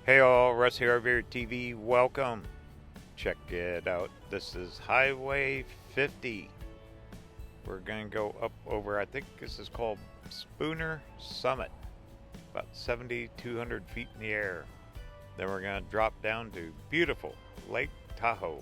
Hey all, Russ here, RVerTV. Welcome. Check it out. This is Highway 50. We're going to go up over, I think this is called Spooner Summit. About 7,200 feet in the air. Then we're going to drop down to beautiful Lake Tahoe.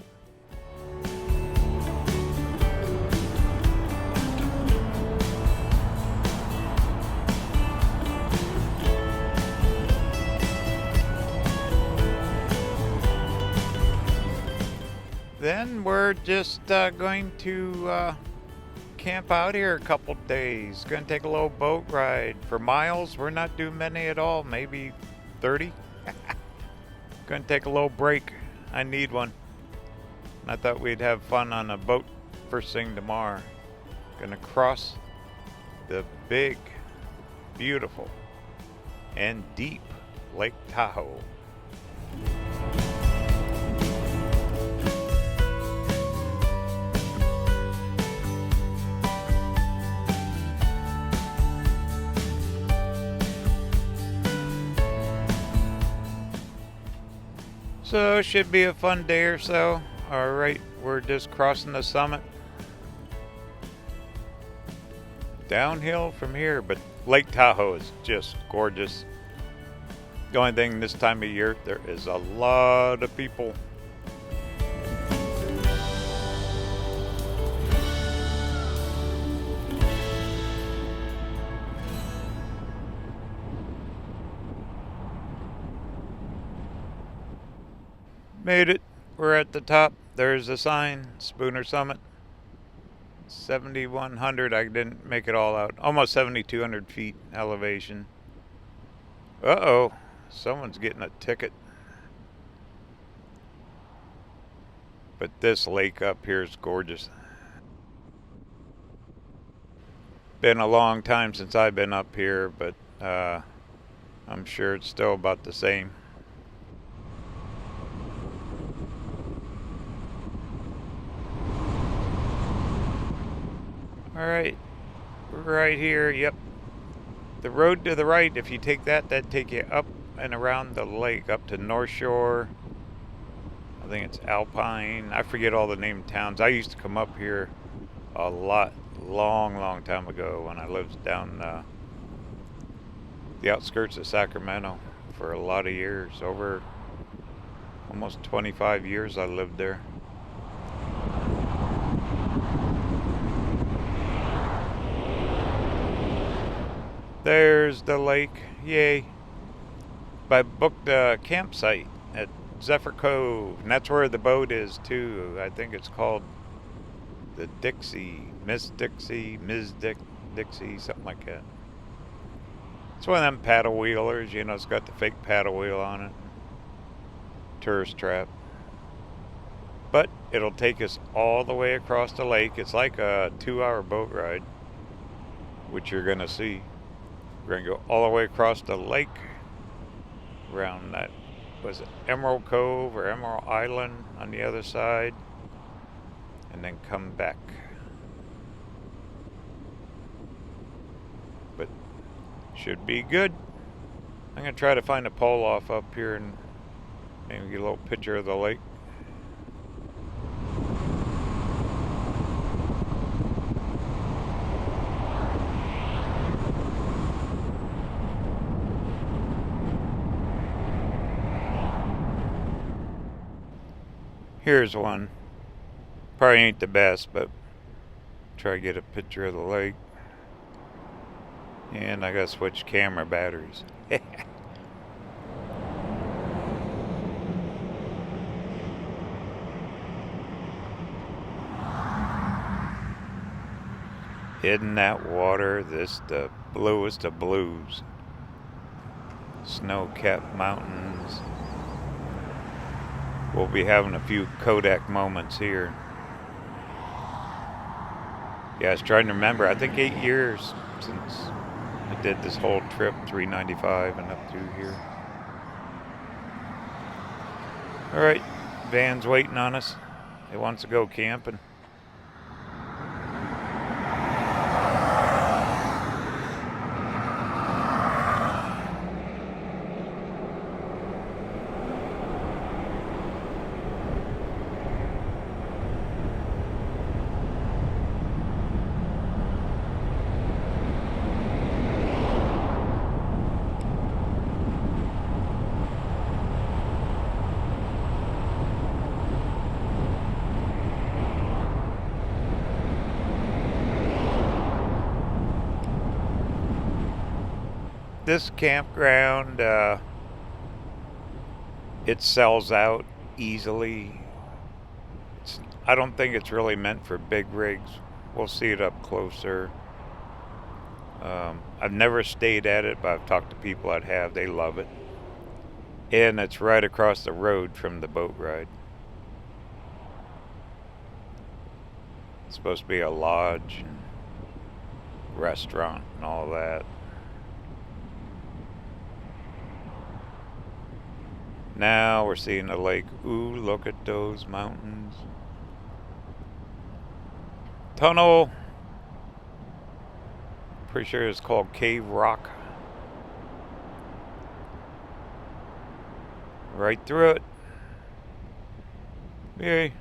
Then we're just going to camp out here a couple days. Going to take a little boat ride. For miles, we're not doing many at all, maybe 30. Going to take a little break. I need one. I thought we'd have fun on a boat first thing tomorrow. Going to cross the big, beautiful, and deep Lake Tahoe. So it should be a fun day or so. Alright, we're just crossing the summit. Downhill from here, but Lake Tahoe is just gorgeous. The only thing this time of year, there is a lot of people. Made it. We're at the top. There's the sign, Spooner Summit. 7,100. I didn't make it all out. Almost 7,200 feet elevation. Uh-oh. Someone's getting a ticket. But this lake up here is gorgeous. Been a long time since I've been up here, but I'm sure it's still about the same. Alright, right here, yep. The road to the right, if you take that, that'd take you up and around the lake, up to North Shore. I think it's Alpine. I forget all the named towns. I used to come up here a lot, long time ago when I lived down the outskirts of Sacramento for a lot of years. Over almost 25 years I lived there. There's the lake, yay. I booked a campsite at Zephyr Cove, and that's where the boat is too. I think it's called the Dixie, Ms. Dixie, something like that. It's one of them paddle wheelers, you know, it's got the fake paddle wheel on it. Tourist trap. But it'll take us all the way across the lake. It's like a 2-hour boat ride, which you're gonna see. We're going to go all the way across the lake, around that, was it Emerald Cove or Emerald Island on the other side, and then come back. But should be good. I'm going to try to find a pole off up here and maybe get a little picture of the lake. Here's one. Probably ain't the best, but try to get a picture of the lake. And I gotta switch camera batteries. Isn't that water this the bluest of blues? Snow-capped mountains. We'll be having a few Kodak moments here. Yeah, I was trying to remember. I think 8 years since I did this whole trip, 395 and up through here. Alright, van's waiting on us. It wants to go camping. this campground, it sells out easily. I don't think it's really meant for big rigs. We'll see it up closer. I've never stayed at it, but I've talked to people that have. They love it. And it's right across the road from the boat ride. It's supposed to be a lodge and restaurant and all that. Now we're seeing the lake. Ooh, look at those mountains. Tunnel. Pretty sure it's called Cave Rock. Right through it. Yay.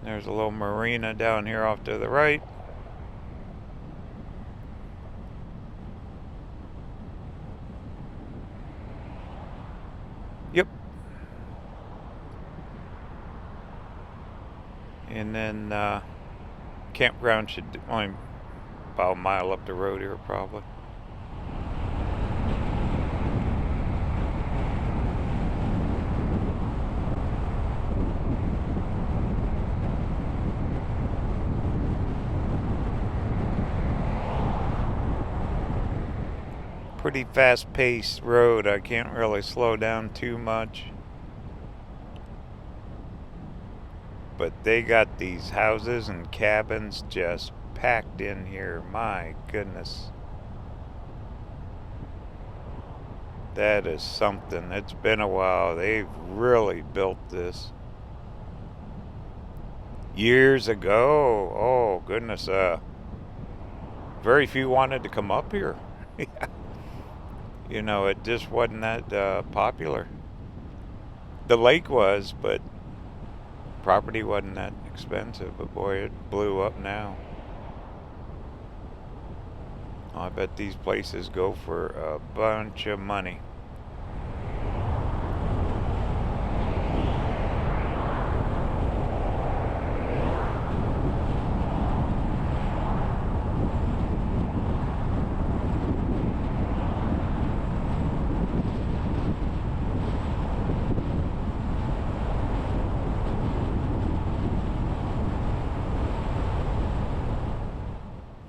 There's a little marina down here off to the right. Yep. And then campground should only about a mile up the road here probably. Pretty fast-paced road. I can't really slow down too much. But they got these houses and cabins just packed in here. My goodness. That is something. It's been a while. They've really built this. Years ago. Oh, goodness. Very few wanted to come up here. You know, it just wasn't that popular. The lake was, but property wasn't that expensive. But boy, it blew up now. Oh, I bet these places go for a bunch of money.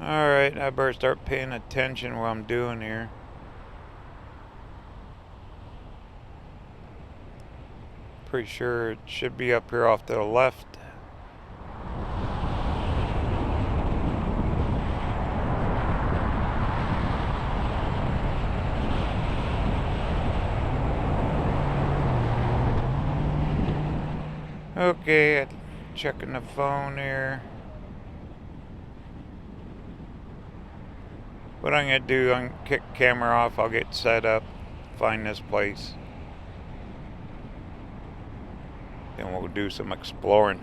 Alright, I better start paying attention what I'm doing here. Pretty sure it should be up here off to the left. Okay, checking the phone here. What I'm going to do, I'm going to kick the camera off, I'll get set up, find this place. Then we'll do some exploring.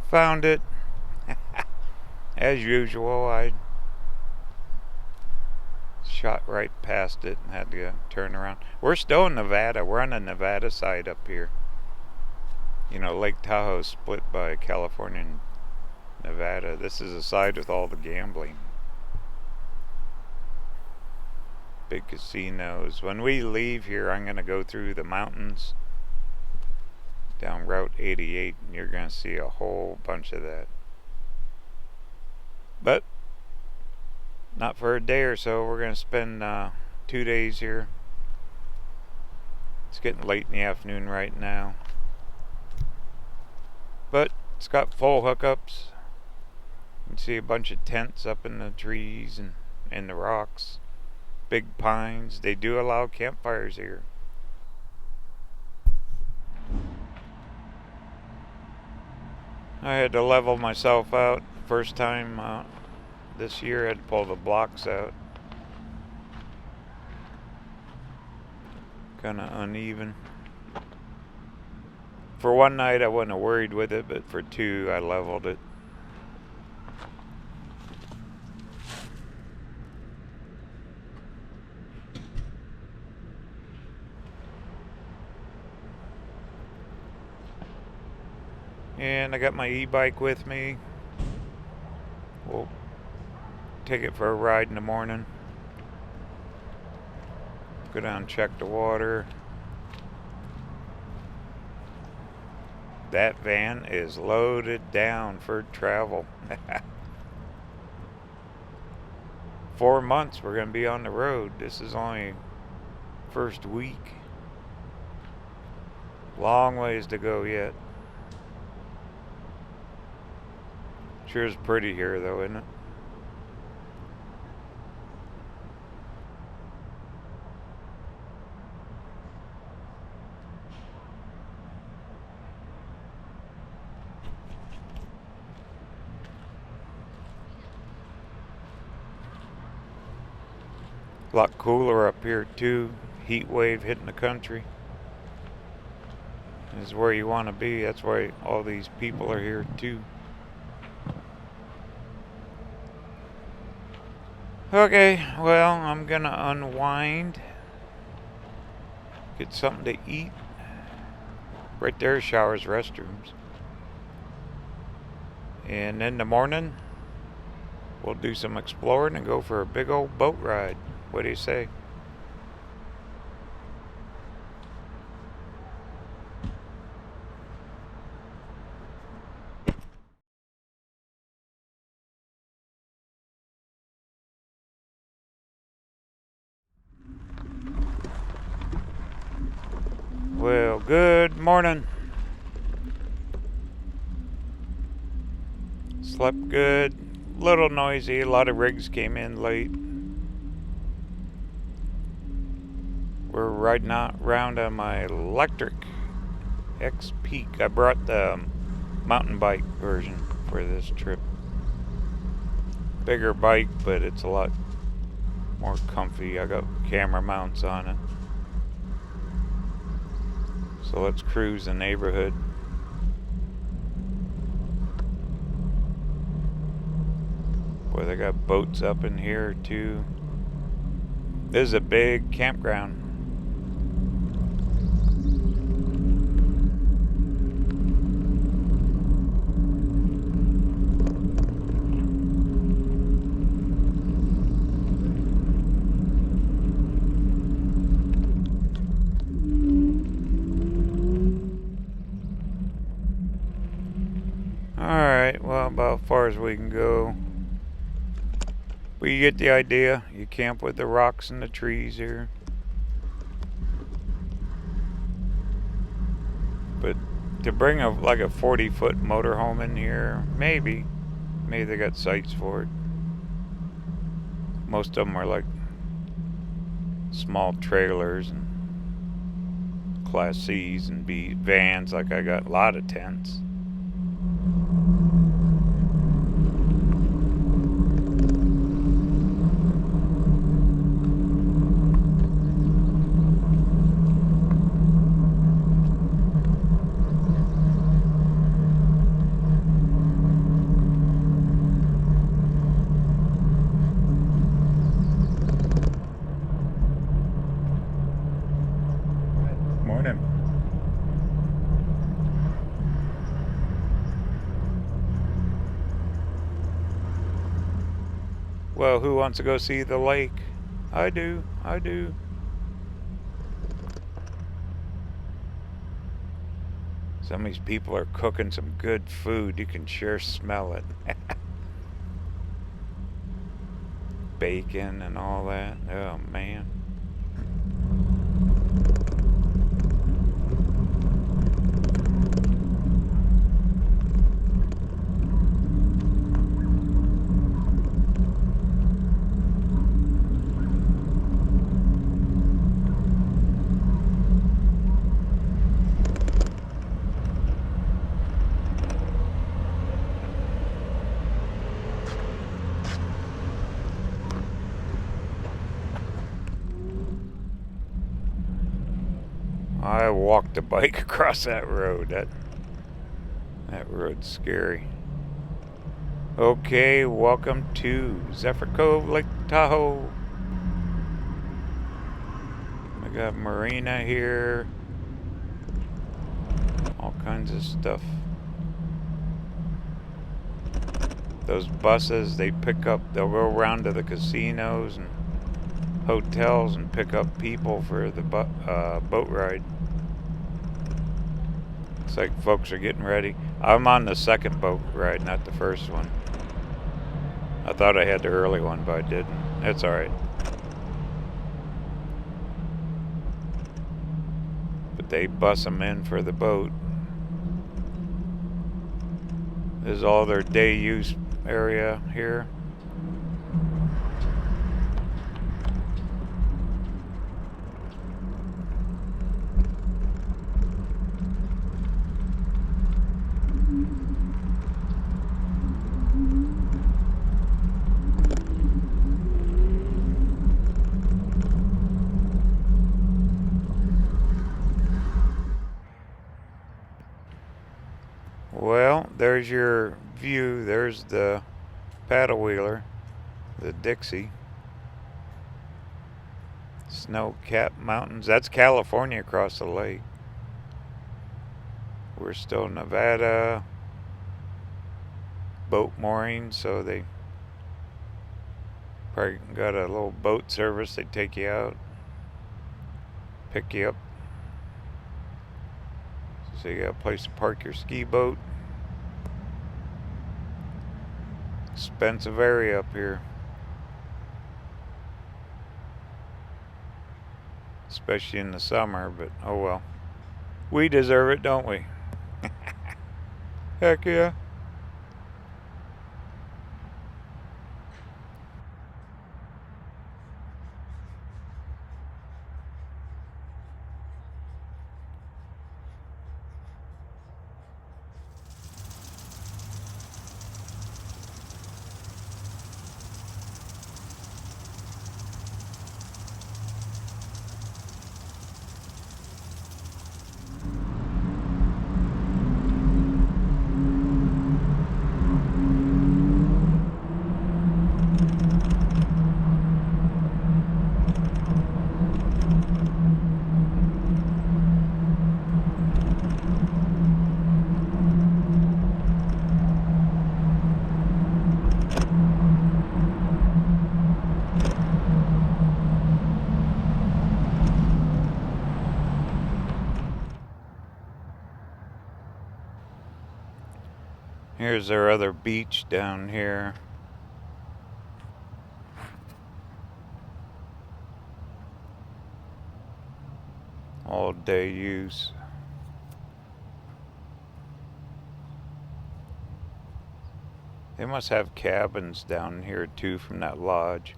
Found it. As usual, I shot right past it and had to turn around. We're still in Nevada. We're on the Nevada side up here. You know, Lake Tahoe is split by California and Nevada. This is the side with all the gambling. Big casinos. When we leave here, I'm going to go through the mountains down Route 88, and you're going to see a whole bunch of that. But not for a day or so. We're going to spend 2 days here. It's getting late in the afternoon right now, but it's got full hookups. You can see a bunch of tents up in the trees and in the rocks. Big pines. They do allow campfires here. I had to level myself out. First time this year I had to pull the blocks out. Kinda uneven. For one night I wasn't worried with it, but for two I leveled it. And I got my e-bike with me. We'll take it for a ride in the morning. Go down and check the water. That van is loaded down for travel. 4 months we're going to be on the road. This is only first week. Long ways to go yet. Sure is pretty here though, isn't it? A lot cooler up here too. Heat wave hitting the country. This is where you want to be. That's why all these people are here too. Okay, well, I'm gonna unwind. Get something to eat. Right there, showers, restrooms. And in the morning, we'll do some exploring and go for a big old boat ride. What do you say? Well, good morning. Slept good. Little noisy. A lot of rigs came in late. We're riding out around on my electric X-Peak. I brought the mountain bike version for this trip. Bigger bike, but it's a lot more comfy. I got camera mounts on it. So let's cruise the neighborhood. Boy, they got boats up in here too. This is a big campground. Alright, well, about as far as we can go. But you get the idea. You camp with the rocks and the trees here. But to bring like a 40-foot motorhome in here, maybe they got sites for it. Most of them are like small trailers and Class C's and B vans. Like I got a lot of tents. Well, who wants to go see the lake? I do. Some of these people are cooking some good food. You can sure smell it. Bacon and all that. Oh, man. I walked a bike across that road. That road's scary. Okay, welcome to Zephyr Cove, Lake Tahoe. We got marina here. All kinds of stuff. Those buses, they pick up, they'll go around to the casinos and hotels and pick up people for the boat ride. Looks like folks are getting ready. I'm on the second boat ride, not the first one. I thought I had the early one, but I didn't. That's alright. But they bus them in for the boat. This is all their day use area here. Well, there's your view. There's the paddle wheeler, the Dixie. Snow-capped mountains. That's California across the lake. We're still in Nevada. Boat mooring, so they probably got a little boat service. They take you out, pick you up. So you got a place to park your ski boat. Expensive area up here. Especially in the summer, but oh well. We deserve it, don't we? Heck yeah. Here's our other beach down here. All day use. They must have cabins down here too from that lodge.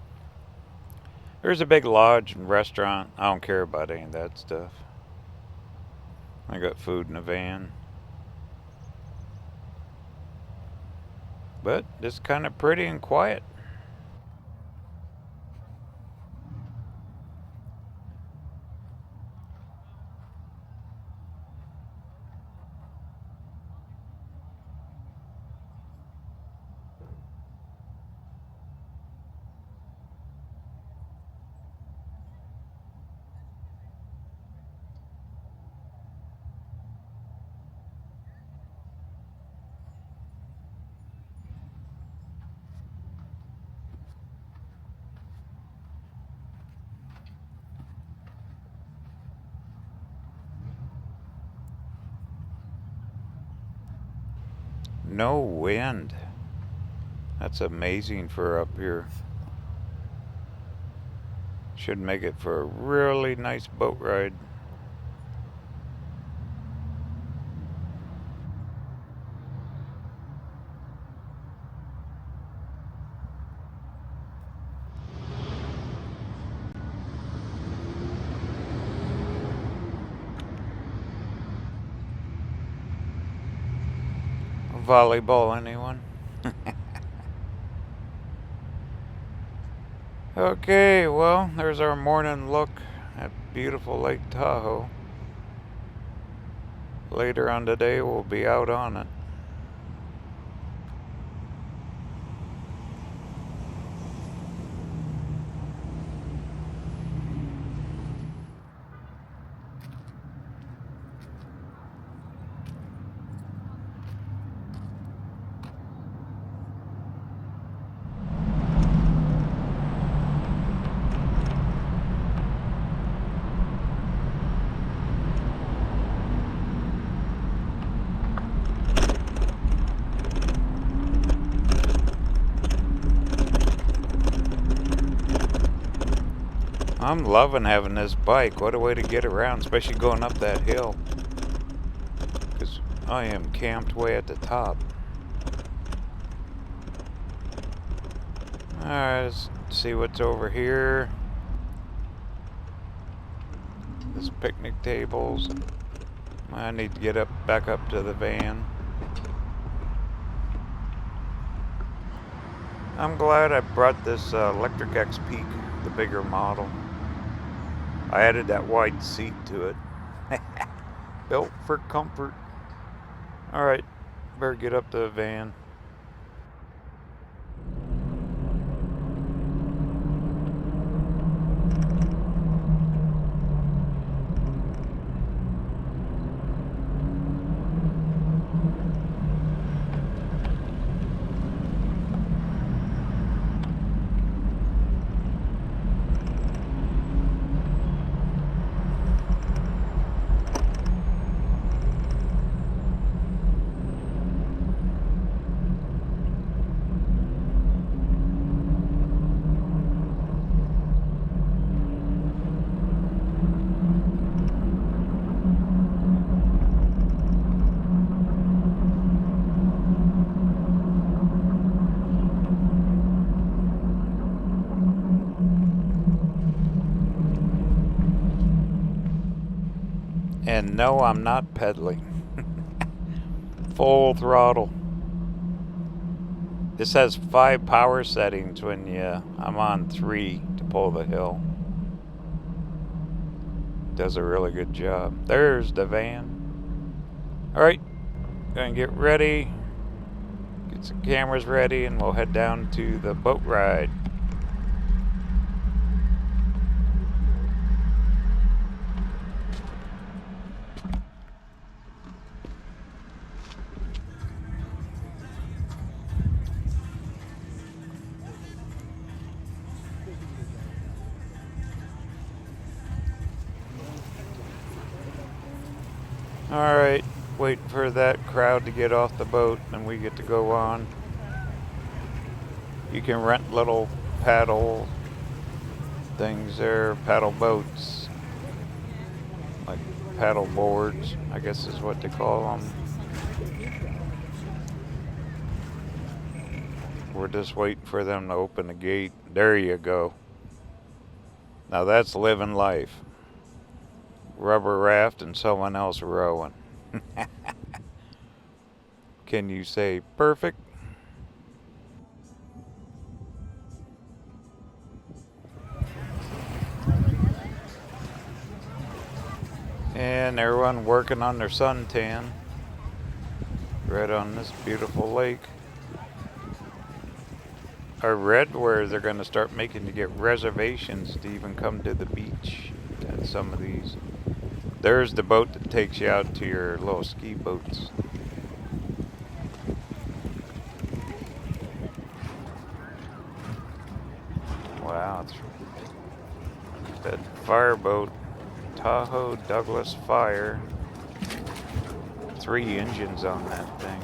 There's a big lodge and restaurant. I don't care about any of that stuff. I got food in a van. But it's kind of pretty and quiet. No wind. That's amazing for up here. Should make it for a really nice boat ride. Volleyball, anyone? Okay, well, there's our morning look at beautiful Lake Tahoe. later on today we'll be out on it. I'm loving having this bike. What a way to get around, especially going up that hill. Because I am camped way at the top. Alright, let's see what's over here. There's picnic tables. I need to get back up to the van. I'm glad I brought this Electric X Peak, the bigger model. I added that wide seat to it. Built for comfort. Alright, better get up to the van. And no, I'm not pedaling. Full throttle. This has 5 power settings when I'm on 3 to pull the hill. Does a really good job. There's the van. Alright, gonna get ready. Get some cameras ready and we'll head down to the boat ride. Alright, waiting for that crowd to get off the boat and we get to go on. You can rent little paddle things there, paddle boats, like paddle boards, I guess is what they call them. We're just waiting for them to open the gate. There you go. Now that's living life. Rubber raft and someone else rowing. Can you say perfect? And everyone working on their suntan right on this beautiful lake. I read where they're going to start making to get reservations to even come to the beach at some of these. There's the boat that takes you out to your little ski boats. Wow, it's that fireboat, Tahoe Douglas Fire. 3 engines on that thing.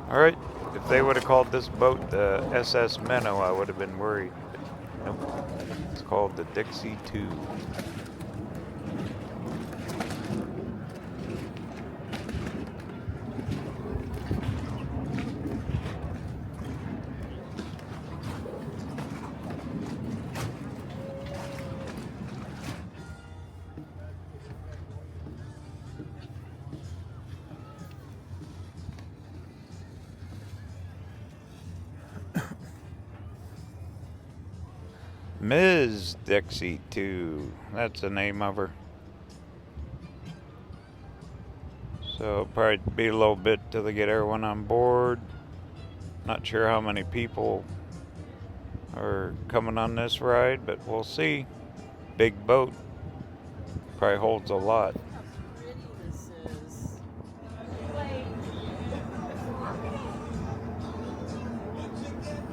Alright, if they would have called this boat the SS Minnow, I would have been worried. But nope, it's called the Dixie II. Ms. Dixie II, that's the name of her. So it'll probably be a little bit till they get everyone on board. Not sure how many people are coming on this ride, but we'll see. Big boat. Probably holds a lot.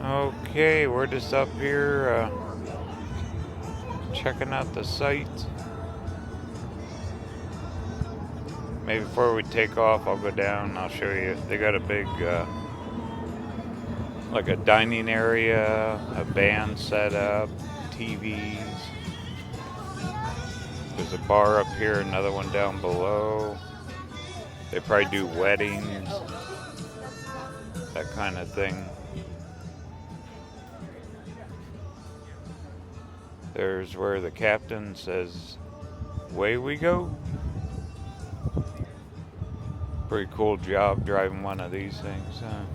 Okay, we're just up here checking out the sights. Maybe before we take off, I'll go down and I'll show you. They got a big, like a dining area, a band set up, TVs. There's a bar up here, another one down below. They probably do weddings, that kind of thing. There's where the captain says, "Away we go." Pretty cool job driving one of these things, huh?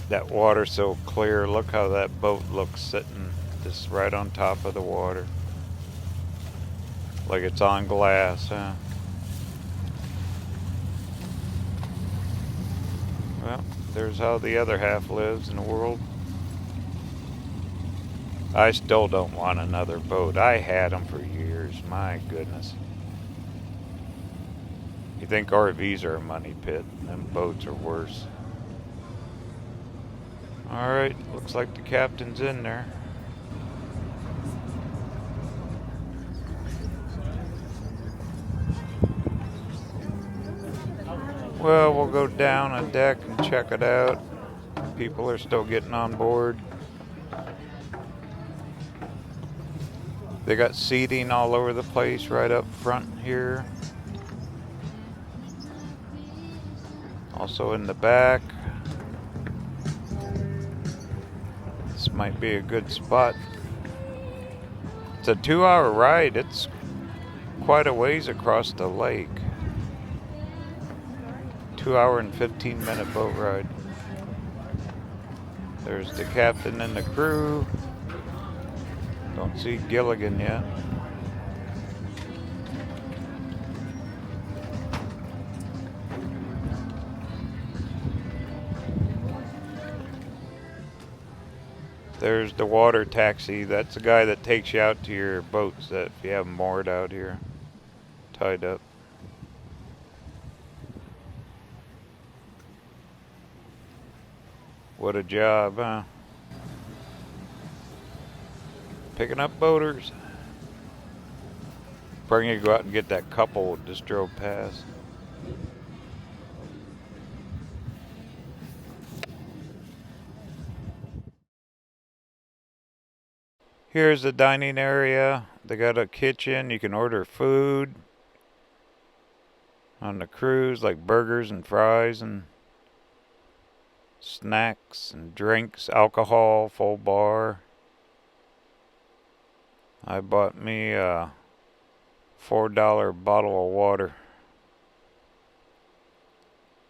That water's so clear. Look how that boat looks sitting just right on top of the water. Like it's on glass, huh? Well, there's how the other half lives in the world. I still don't want another boat. I had them for years. My goodness. You think RVs are a money pit? Them boats are worse. Alright, looks like the captain's in there. Well, we'll go down a deck and check it out. People are still getting on board. They got seating all over the place right up front here. Also in the back. This might be a good spot. It's a 2-hour ride. It's quite a ways across the lake. 2-hour and 15-minute boat ride. There's the captain and the crew. Don't see Gilligan yet. There's the water taxi. That's the guy that takes you out to your boats that if you have them moored out here, tied up. What a job, huh? Picking up boaters. Probably gonna go out and get that couple that just drove past. Here's the dining area. They got a kitchen. You can order food on the cruise, like burgers and fries and snacks and drinks, alcohol, full bar. I bought me a $4 bottle of water.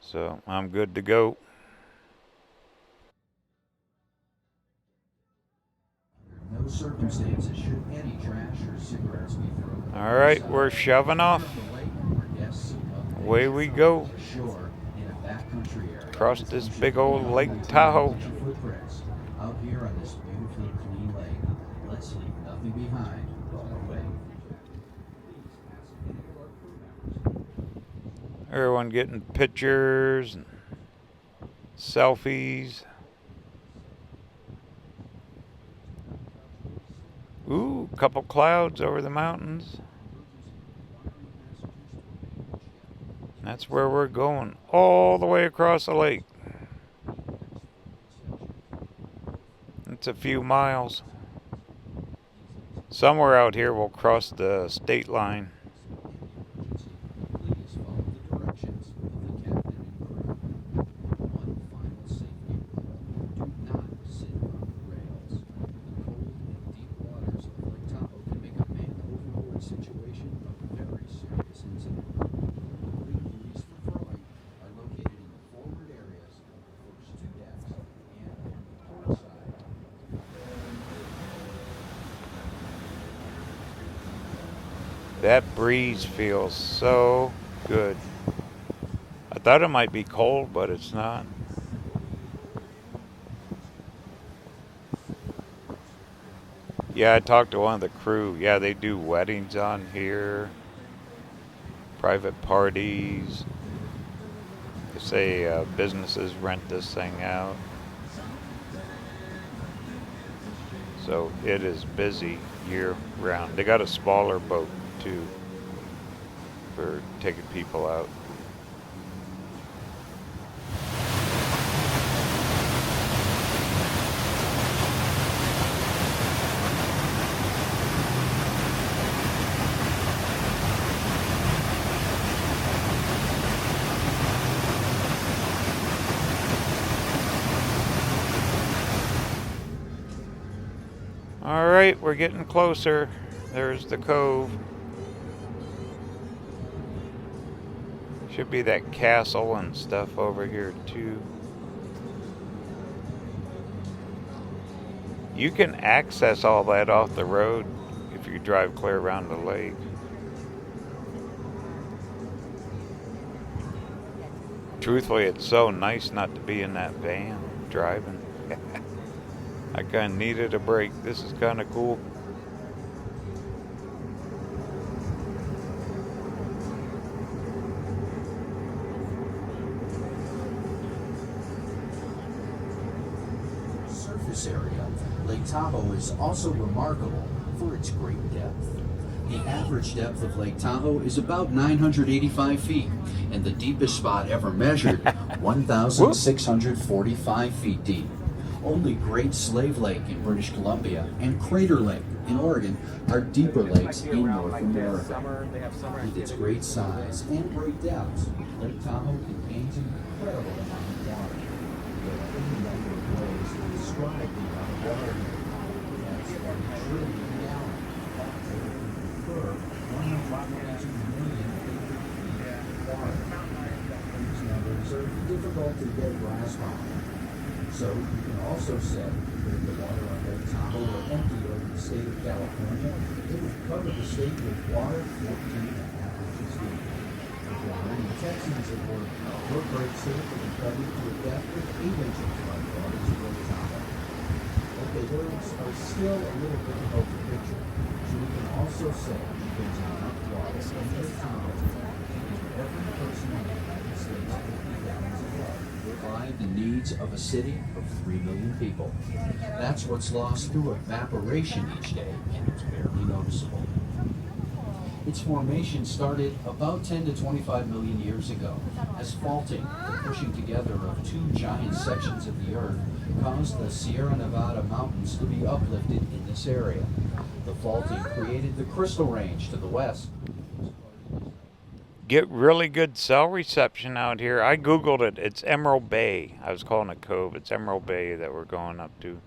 So I'm good to go. No circumstances should any trash or cigarettes be thrown. All right, we're shoving off. Away we go. Across this big old Lake Tahoe. Out here on this beautifully clean lake, let's leave nothing behind on the way. Everyone getting pictures and selfies. Ooh, couple clouds over the mountains. That's where we're going, all the way across the lake. It's a few miles. Somewhere out here we'll cross the state line. Please follow the directions of the captain and crew. One final safety rule. Do not sit on the rails. The cold and deep waters of Lake Tahoe can make a man overboard situation a very serious incident. Buoys for throwing are located in the forward areas of the That breeze feels so good. I thought it might be cold, but it's not. Yeah, I talked to one of the crew. Yeah, they do weddings on here, private parties. They say businesses rent this thing out. So it is busy year round. They got a smaller boat too for taking people out. All right, we're getting closer. There's the cove. Should be that castle and stuff over here too. You can access all that off the road if you drive clear around the lake. Truthfully, it's so nice not to be in that van driving. I kind of needed a break. This is kind of cool. Surface area, Lake Tahoe is also remarkable for its great depth. The average depth of Lake Tahoe is about 985 feet, and the deepest spot ever measured, 1,645 feet deep. Only Great Slave Lake in British Columbia and Crater Lake in Oregon are deeper lakes in North America. With its great size and great depths, Lake Tahoe contains an incredible amount of water. There are any number of ways to describe the amount of water here. That's 1 trillion gallons. Per 122 million acre feet of water. These numbers are difficult to get a grasp on. So you can also say that if the water on Lake Tahoe were empty over the state of California, it would cover the state with water 14.5 inches deep. If there were any Texans at work, your great city would be covered to a depth of 8 inches by the waters of Lake Tahoe. Okay, those are still a little difficult to picture, so we can also say that there's enough water in Lake Tahoe to feed every person in the United States 50 gallons of water. Provide the needs of a city of 3 million people. That's what's lost through evaporation each day, and it's barely noticeable. Its formation started about 10 to 25 million years ago, as faulting, the pushing together of two giant sections of the Earth, caused the Sierra Nevada mountains to be uplifted in this area. The faulting created the Crystal Range to the west. Get really good cell reception out here. I googled it. It's Emerald Bay. I was calling it Cove. It's Emerald Bay that we're going up to.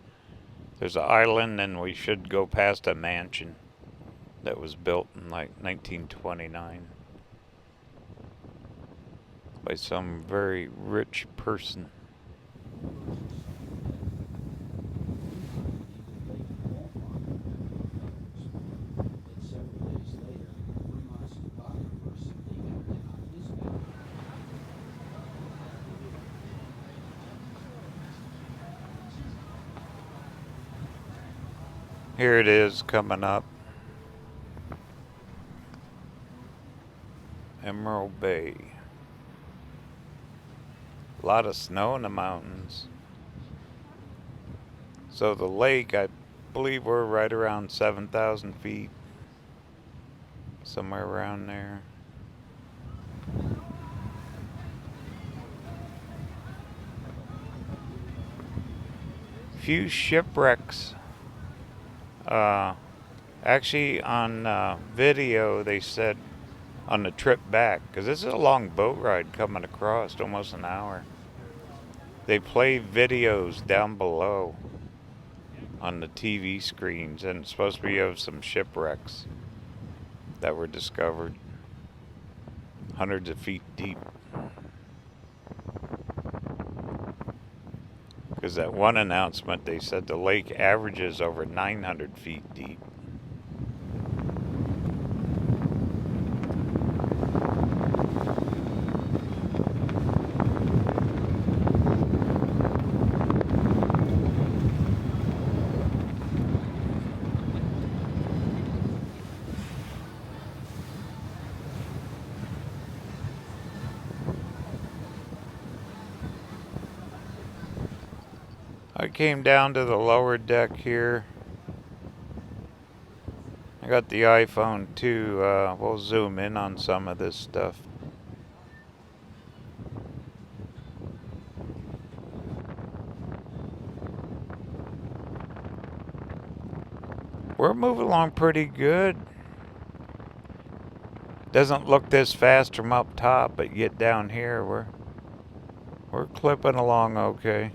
There's an island, and we should go past a mansion that was built in like 1929 by some very rich person. Here it is coming up. Emerald Bay. A lot of snow in the mountains. So the lake, I believe we're right around 7,000 feet. Somewhere around there. Few shipwrecks. Actually on video they said on the trip back, because this is a long boat ride coming across, almost an hour. They play videos down below on the TV screens, and it's supposed to be of some shipwrecks that were discovered hundreds of feet deep. Because that one announcement, they said the lake averages over 900 feet deep. I came down to the lower deck here. I got the iPhone too. We'll zoom in on some of this stuff. We're moving along pretty good. Doesn't look this fast from up top, but yet down here we're clipping along okay.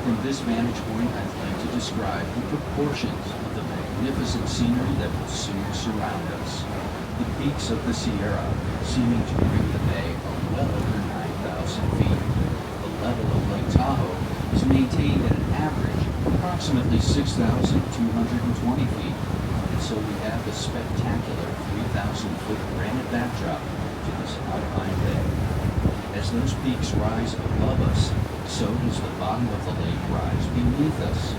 From this vantage point, I'd like to describe the proportions of the magnificent scenery that will soon surround us. The peaks of the Sierra, seeming to ring the bay, are well over 9,000 feet. The level of Lake Tahoe is maintained at an average of approximately 6,220 feet, and so we have the spectacular 3,000-foot granite backdrop to this alpine bay. As those peaks rise above us, so does the bottom of the lake rise beneath us.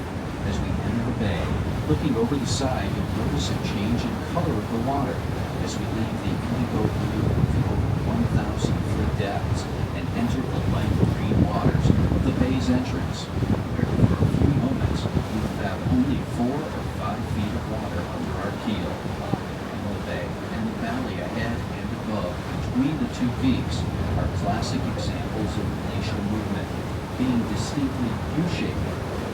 As we enter the bay, looking over the side, you'll notice a change in color of the water as we leave the indigo blue of the over 1,000-foot depths and enter the light green waters of the bay's entrance, where for a few moments we will have only 4 or 5 feet of water under our keel. The bay and the valley ahead and above between the two peaks are classic examples of glacial movement, being distinctly U-shaped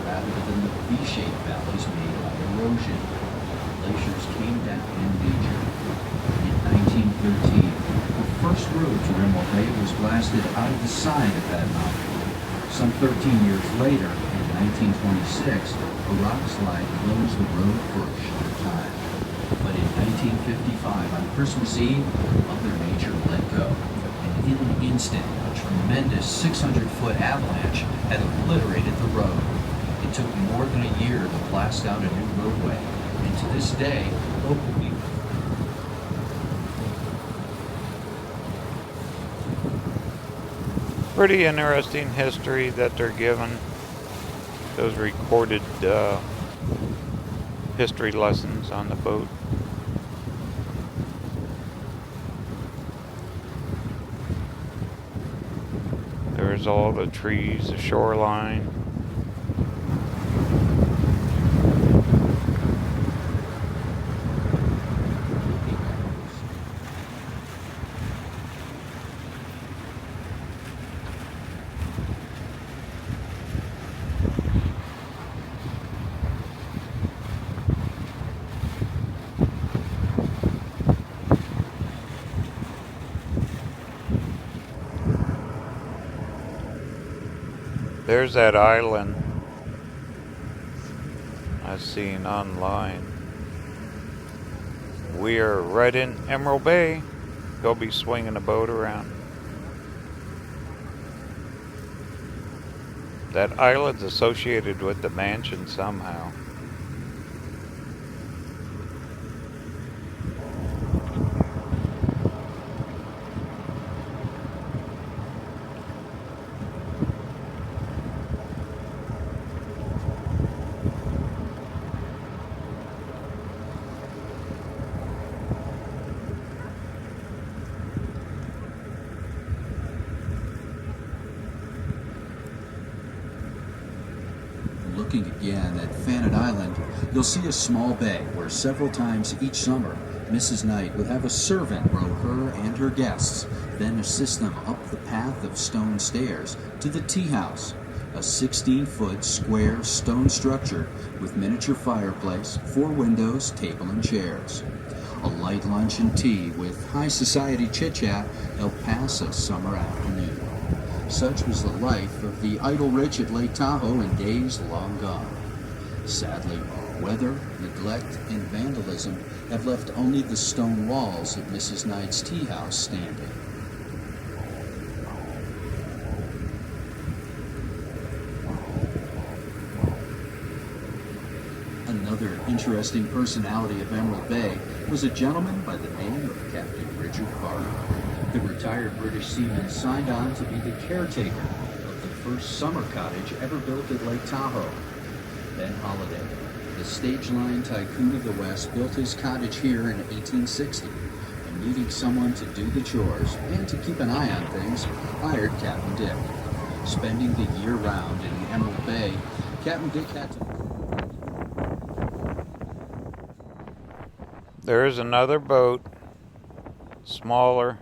rather than the V-shaped valleys made by erosion. Glaciers came down in nature. In 1913, the first road to Emerald Bay was blasted out of the side of that mountain. Some 13 years later, in 1926, a rock slide closed the road for a short time. But in 1955, on Christmas Eve, Mother Nature let go. In an instant, a tremendous 600-foot avalanche had obliterated the road. It took more than a year to blast out a new roadway, and to this day, local people. Pretty interesting history that they're given. Those recorded history lessons on the boat. There's all the trees, the shoreline. There's that island I've seen online. We are right in Emerald Bay. They'll be swinging the boat around. That island's associated with the mansion somehow. Looking again at Fannet Island, you'll see a small bay where several times each summer, Mrs. Knight would have a servant row her and her guests, then assist them up the path of stone stairs to the tea house, a 16-foot square stone structure with miniature fireplace, 4 windows, table and chairs. A light lunch and tea with high society chit-chat helped pass a summer afternoon. Such was the life of the idle rich at Lake Tahoe in days long gone. Sadly, weather, neglect, and vandalism have left only the stone walls of Mrs. Knight's tea house standing. Another interesting personality of Emerald Bay was a gentleman by the name of Captain Richard Barton. The retired British seaman signed on to be the caretaker of the first summer cottage ever built at Lake Tahoe. Ben Holliday, the The stage-line tycoon of the West built his cottage here in 1860, and needing someone to do the chores and to keep an eye on things, hired Captain Dick. Spending the year round in Emerald Bay, Captain Dick had to... There is another boat, smaller,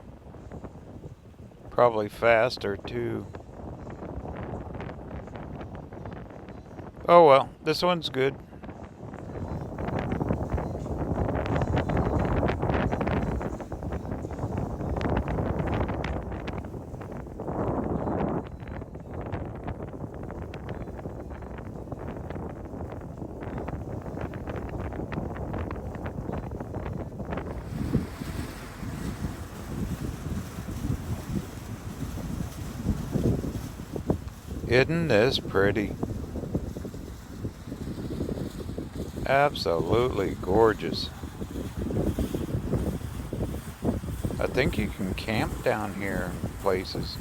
probably faster too. Oh well, this one's good. Isn't this pretty? Absolutely gorgeous. I think you can camp down here in places.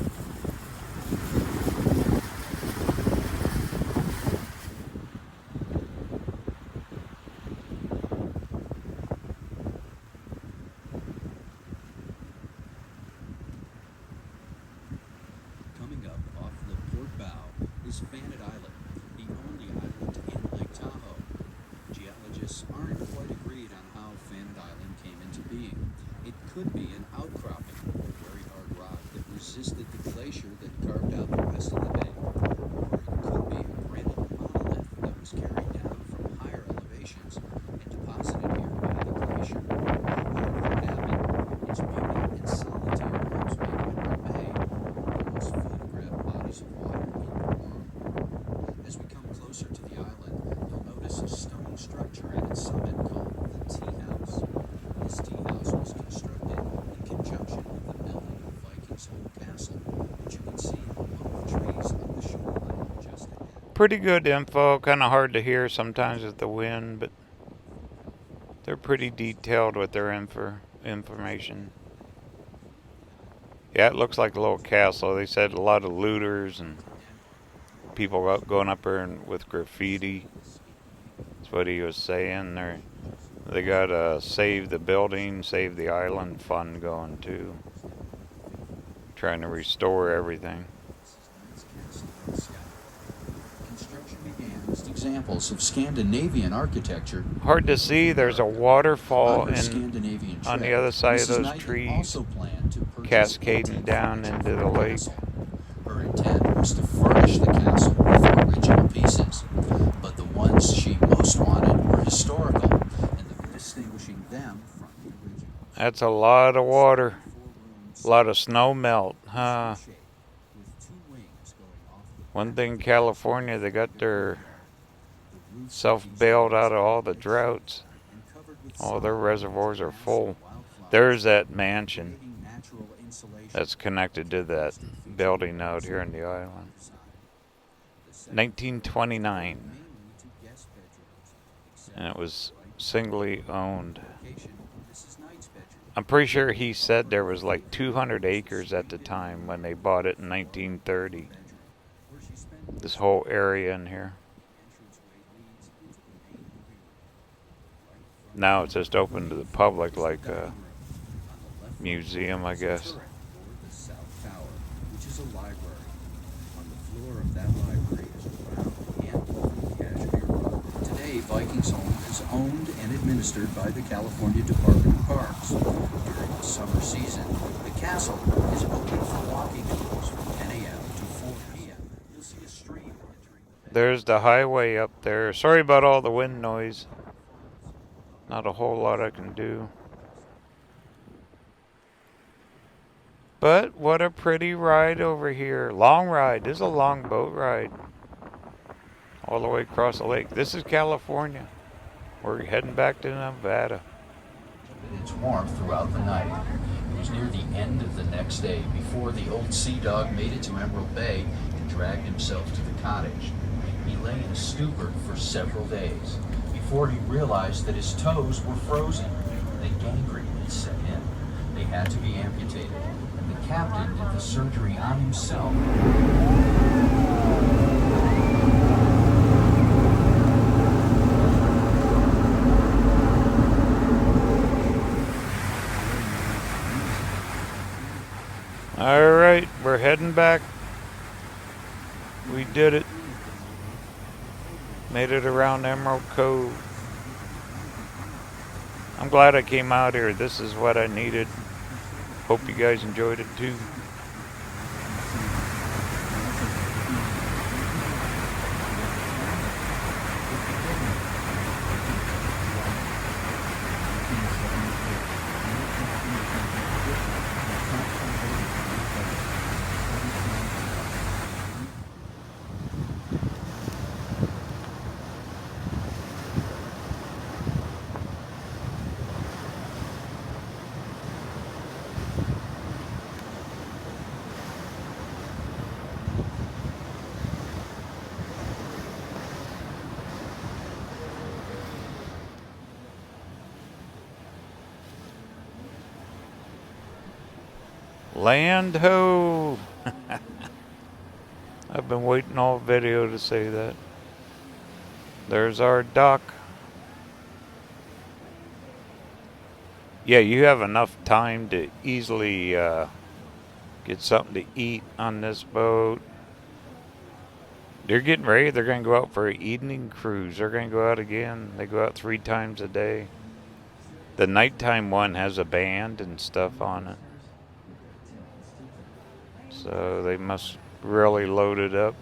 Coming up off the port bow is Fannet Island, the only island in Lake Tahoe. Geologists aren't quite agreed on how Fannet Island came into being. It could be an outcropping of very hard rock that resisted the glacier that carved out the rest of the bay. Or it could be a granite monolith that was carried down from higher elevations and deposited here by the glacier. However it happened, its beauty and solitude helps make Emerald Bay one of the most photographed bodies of water in the world. As we come closer to the island, you'll notice a stone structure at its summit called the Tea House. This tea house was constructed in conjunction with the building of Vikingsholm Castle, which you can see among the trees on the shoreline just ahead. Pretty good info, kind of hard to hear sometimes with the wind, but they're pretty detailed with their information. Yeah, it looks like a little castle. They said a lot of looters and people going up there with graffiti. That's what he was saying. They got a save the building, save the island fund going too. Trying to restore everything. Construction began as examples of Scandinavian architecture. Hard to see. There's a waterfall On her in Scandinavian on the trip, other side of Mrs. those Knight trees, also planned to purchase cascading antique down furniture into for the lake. castle. Her intent was to furnish the castle with original pieces, but the ones she most wanted were historical, and the distinguishing them from the original. That's a lot of water. 4 rooms, A lot of snow melt, huh? shape, with 2 wings going off the One back thing, of the California, they got their self bailed out of all the droughts. and covered with All their solid reservoirs are grass and full. wildflowers, There's that mansion creating natural insulation that's connected to that building out here on the island. 1929, and it was singly owned. I'm pretty sure he said there was like 200 acres at the time when they bought it in 1930. This whole area in here. Now it's just open to the public like a museum, I guess. The South Tower, which is a library. On the floor of that library is a round and oval cashmere rug. Today, Vikingsholm is owned and administered by the California Department of Parks. During the summer season, the castle is open for walking tours from 10 a.m. to 4 p.m. You'll see a stream entering the bay. There's the highway up there. Sorry about all the wind noise. Not a whole lot I can do. But what a pretty ride over here. Long ride. This is a long boat ride. All the way across the lake. This is California. We're heading back to Nevada. Its warmth throughout the night. It was near the end of the next day before the old sea dog made it to Emerald Bay and dragged himself to the cottage. He lay in a stupor for several days before he realized that his toes were frozen. The gangrene had set in. They had to be amputated, and the captain did the surgery on himself. Alright, we're heading back. We did it. Made it around Emerald Cove. I'm glad I came out here. This is what I needed. Hope you guys enjoyed it too. Land ho! I've been waiting all video to say that. There's our dock. Yeah, you have enough time to easily get something to eat on this boat. They're getting ready. They're going to go out for an evening cruise. They're going to go out again. They go out 3 times a day. The nighttime one has a band and stuff on it. So they must really load it up.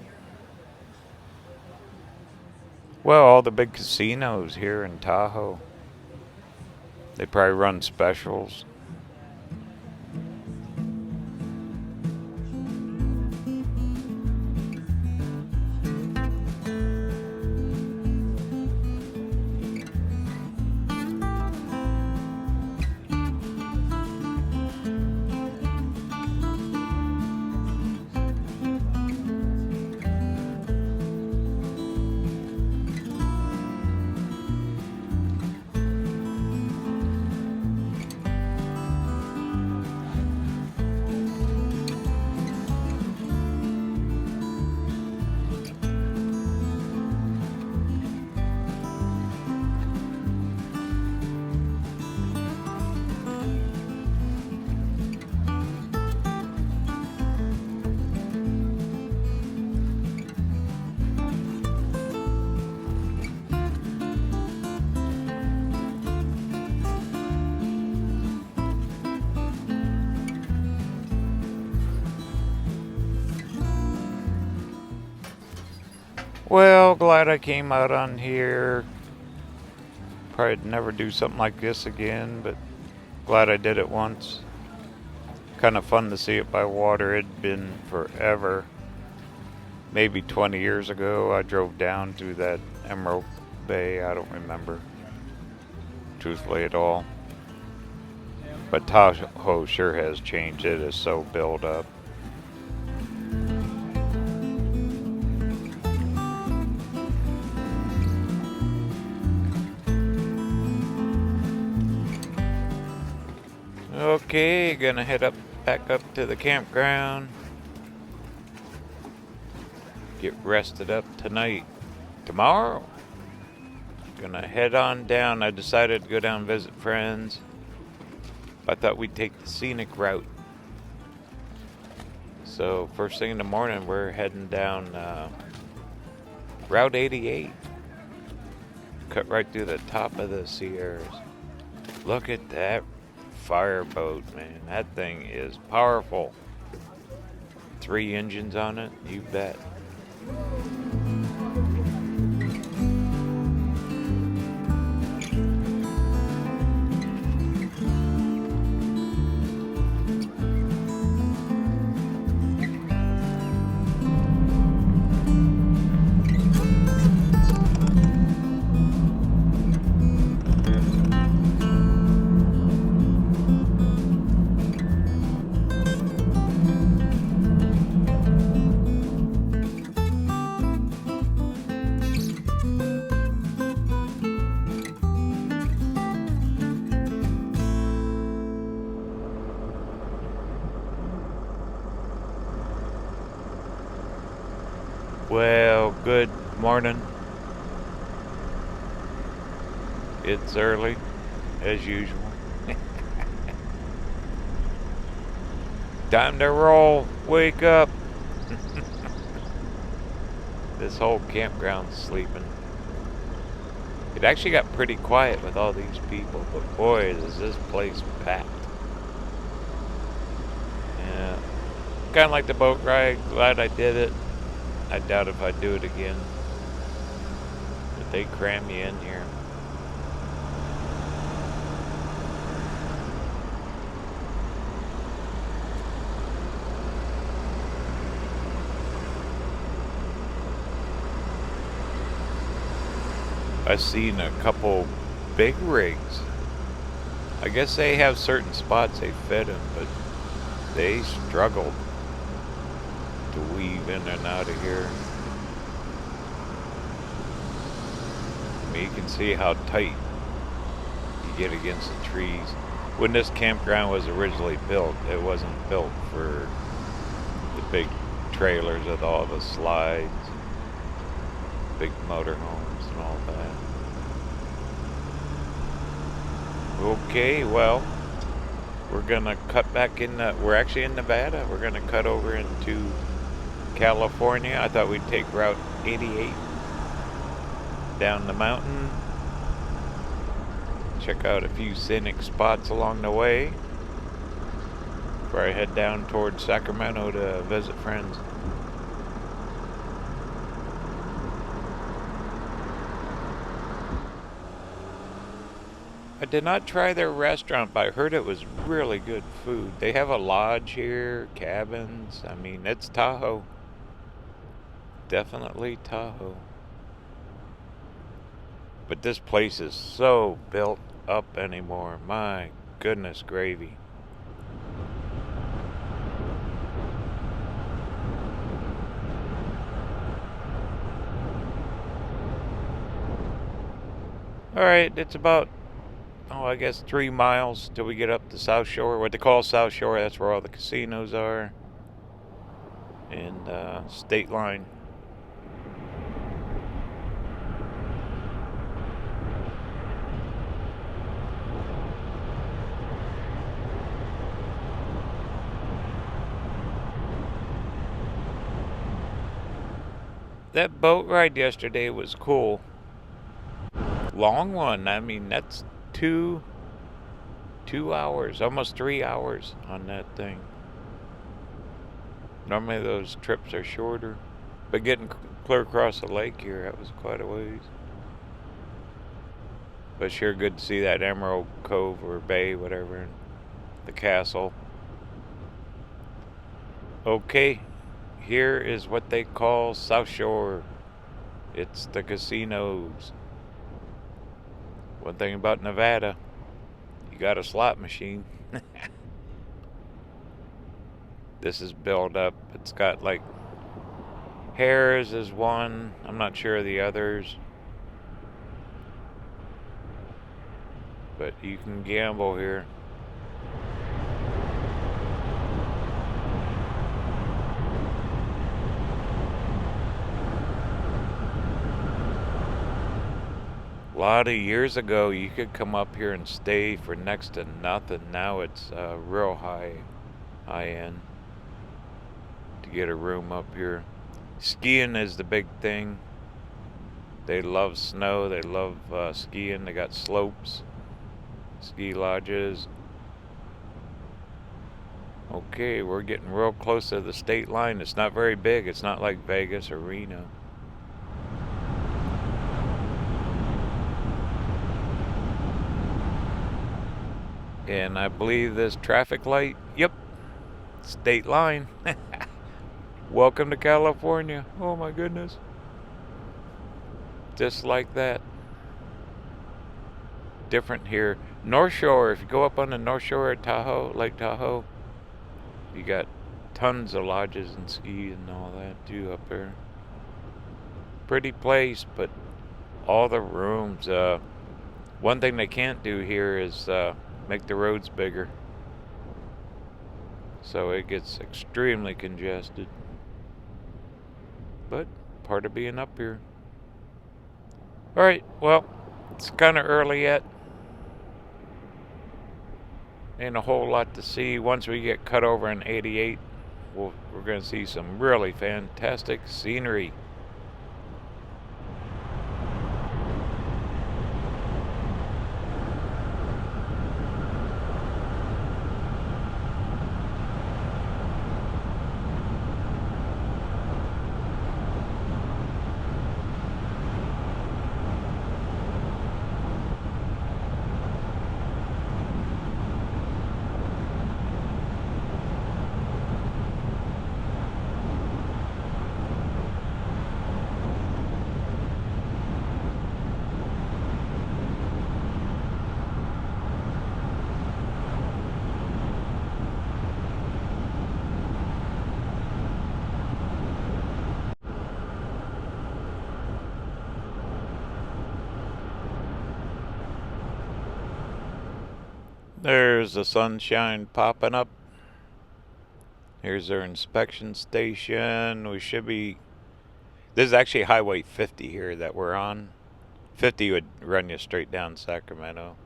Well, all the big casinos here in Tahoe, they probably run specials. Well, glad I came out on here. Probably never do something like this again, but glad I did it once. Kind of fun to see it by water. It'd been forever. Maybe 20 years ago, I drove down through that Emerald Bay. I don't remember, truthfully, at all. But Tahoe sure has changed. It is so built up. Okay, gonna head back up to the campground. Get rested up tonight. Tomorrow, gonna head on down. I decided to go down and visit friends. I thought we'd take the scenic route. So first thing in the morning, we're heading down Route 88. Cut right through the top of the Sierras. Look at that fireboat, man. That thing is powerful. 3 engines on it, you bet. Well, good morning. It's early, as usual. Time to roll. Wake up. This whole campground's sleeping. It actually got pretty quiet with all these people, but boy, is this place packed. Yeah. Kind of like the boat ride. Glad I did it. I doubt if I'd do it again. But they cram you in here. I've seen a couple big rigs. I guess they have certain spots they fit in, but they struggled to weave in and out of here. I mean, you can see how tight you get against the trees. When this campground was originally built, it wasn't built for the big trailers with all the slides, big motorhomes and all that. Okay, well, we're gonna cut back in. We're actually in Nevada. We're gonna cut over into California. I thought we'd take Route 88 down the mountain. Check out a few scenic spots along the way before I head down towards Sacramento to visit friends. I did not try their restaurant, but I heard it was really good food. They have a lodge here, cabins. I mean, it's Tahoe. Definitely Tahoe. But this place is so built up anymore. My goodness gravy. Alright, it's about, I guess 3 miles till we get up to South Shore. What they call South Shore, that's where all the casinos are. And State Line. That boat ride yesterday was cool. Long one. I mean, that's two hours, almost 3 hours on that thing. Normally those trips are shorter, but getting clear across the lake here, that was quite a ways. But sure good to see that Emerald Cove or Bay, whatever, the castle. Okay, here is what they call South Shore. It's the casinos. One thing about Nevada, you got a slot machine. This is built up. It's got like Harris is one. I'm not sure of the others. But you can gamble here. A lot of years ago, you could come up here and stay for next to nothing. Now it's real high end to get a room up here. Skiing is the big thing. They love snow. They love skiing. They got slopes, ski lodges. Okay, we're getting real close to the state line. It's not very big. It's not like Vegas or Reno. And I believe this traffic light, yep, state line. Welcome to California. Oh my goodness. Just like that. Different here. North Shore, if you go up on the North Shore of Tahoe, Lake Tahoe, you got tons of lodges and ski and all that too up there. Pretty place, but all the rooms. One thing they can't do here is make the roads bigger. So it gets extremely congested. But part of being up here. Alright, well, it's kind of early yet. Ain't a whole lot to see. Once we get cut over in 88, we're going to see some really fantastic scenery. There's the sunshine popping up. Here's our inspection station. We should be... This is actually Highway 50 here that we're on. 50 would run you straight down Sacramento.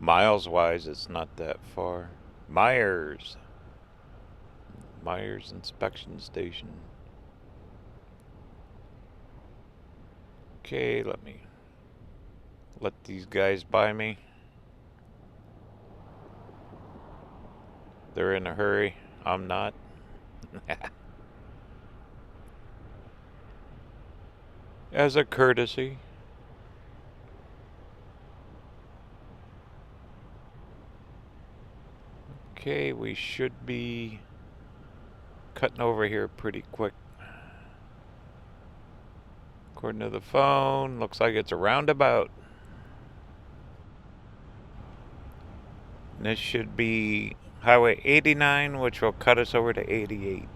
Miles-wise, it's not that far. Myers inspection station. Okay, let these guys by me. They're in a hurry. I'm not. As a courtesy. Okay, we should be cutting over here pretty quick. According to the phone, looks like it's a roundabout. And this should be Highway 89, which will cut us over to 88.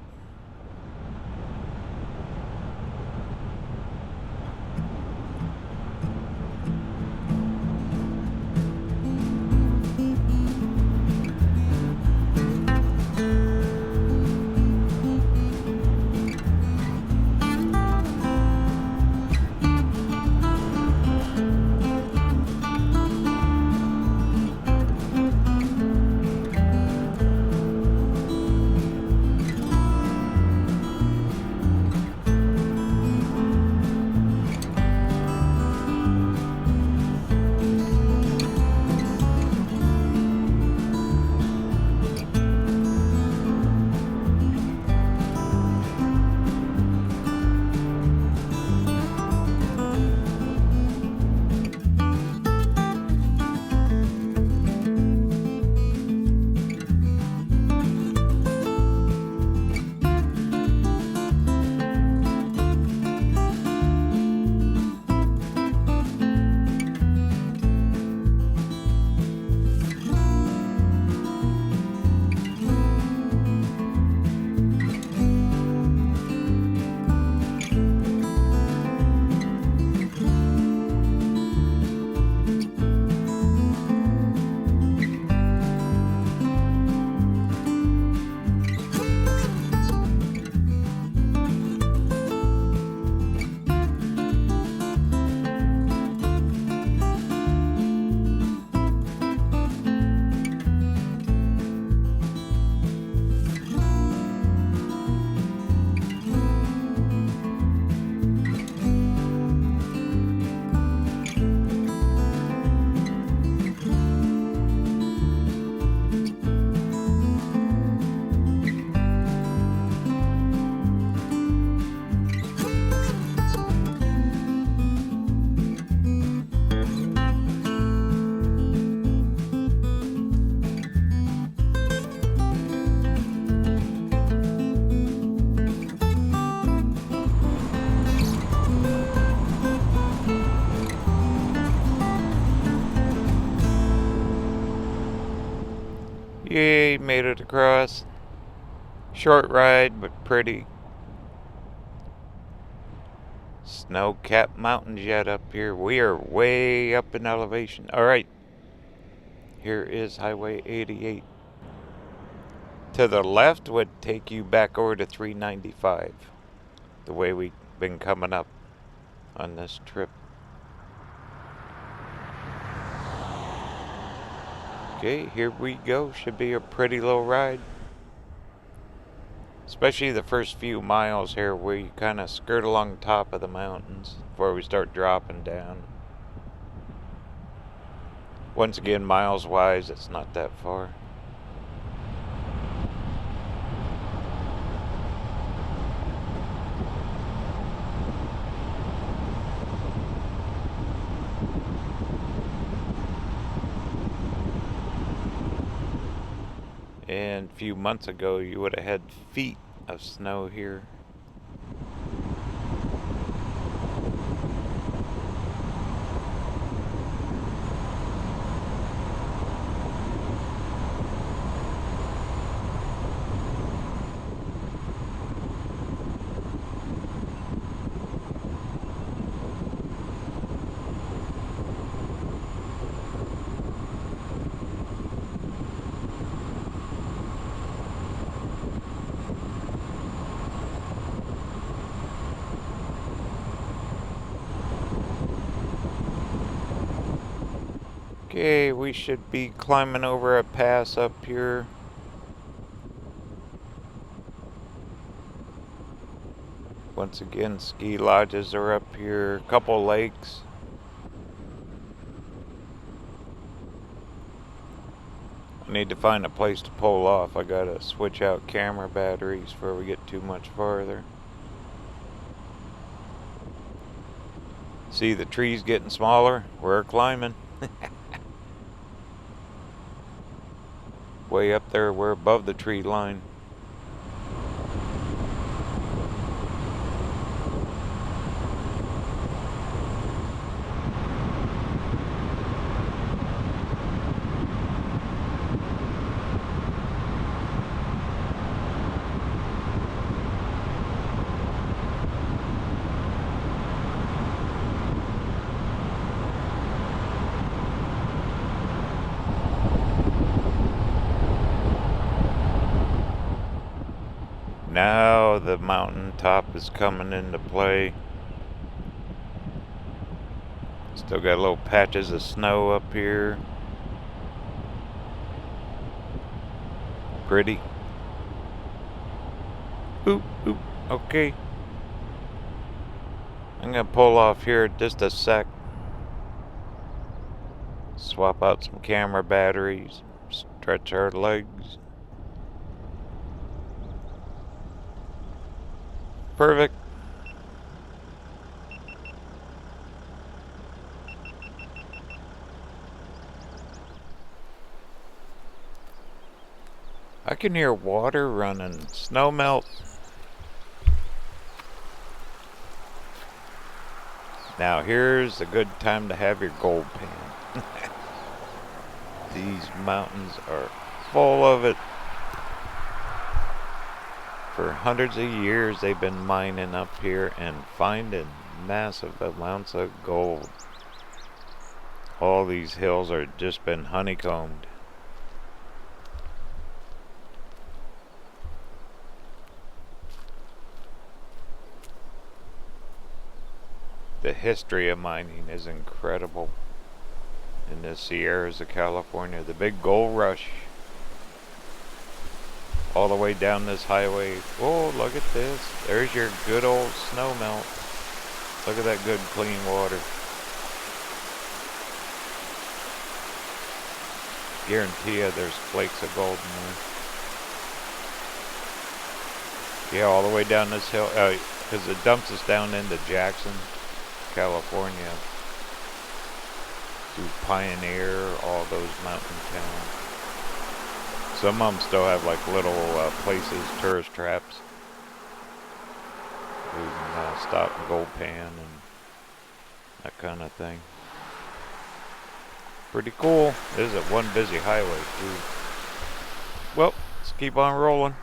Yay, made it across. Short ride, but pretty. Snow-capped mountains yet up here. We are way up in elevation. Alright, here is Highway 88. To the left would take you back over to 395. The way we've been coming up on this trip. Okay, here we go. Should be a pretty little ride. Especially the first few miles here where you kind of skirt along top of the mountains before we start dropping down. Once again, miles wise, it's not that far. And a few months ago, you would have had feet of snow here. Okay, we should be climbing over a pass up here. Once again, ski lodges are up here, a couple lakes. I need to find a place to pull off. I gotta switch out camera batteries before we get too much farther. See the trees getting smaller? We're climbing. Way up there, we're above the tree line. Now the mountaintop is coming into play. Still got little patches of snow up here. Pretty. Oop, oop, okay. I'm gonna pull off here just a sec. Swap out some camera batteries. Stretch our legs. Perfect. I can hear water running, snow melt. Now here's a good time to have your gold pan. These mountains are full of it. For hundreds of years they've been mining up here and finding massive amounts of gold. All these hills are just been honeycombed. The history of mining is incredible in the Sierras of California. The big gold rush. All the way down this highway. Oh, look at this. There's your good old snow melt. Look at that good clean water. Guarantee you there's flakes of gold in there. Yeah, all the way down this hill. Because it dumps us down into Jackson, California. Through Pioneer, all those mountain towns. Some of them still have like little places, tourist traps. You can stop and gold pan and that kind of thing. Pretty cool. This is a one busy highway too. Well, let's keep on rolling.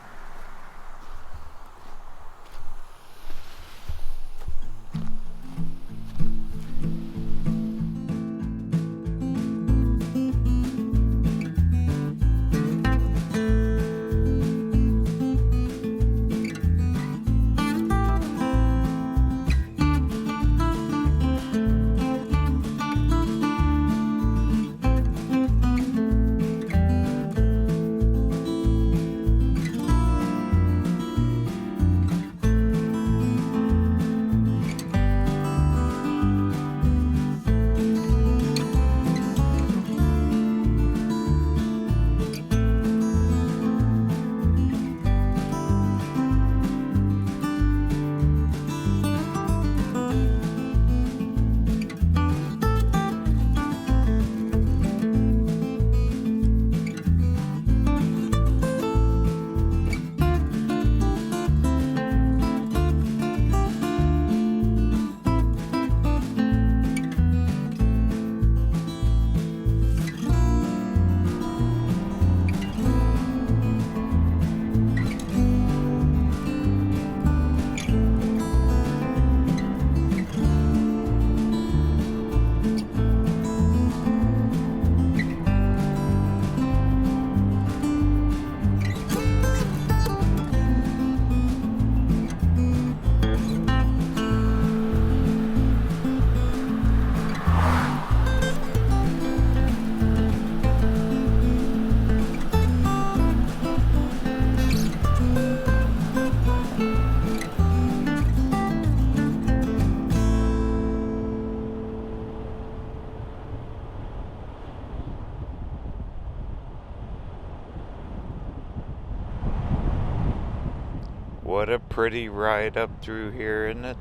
What a pretty ride up through here, isn't it?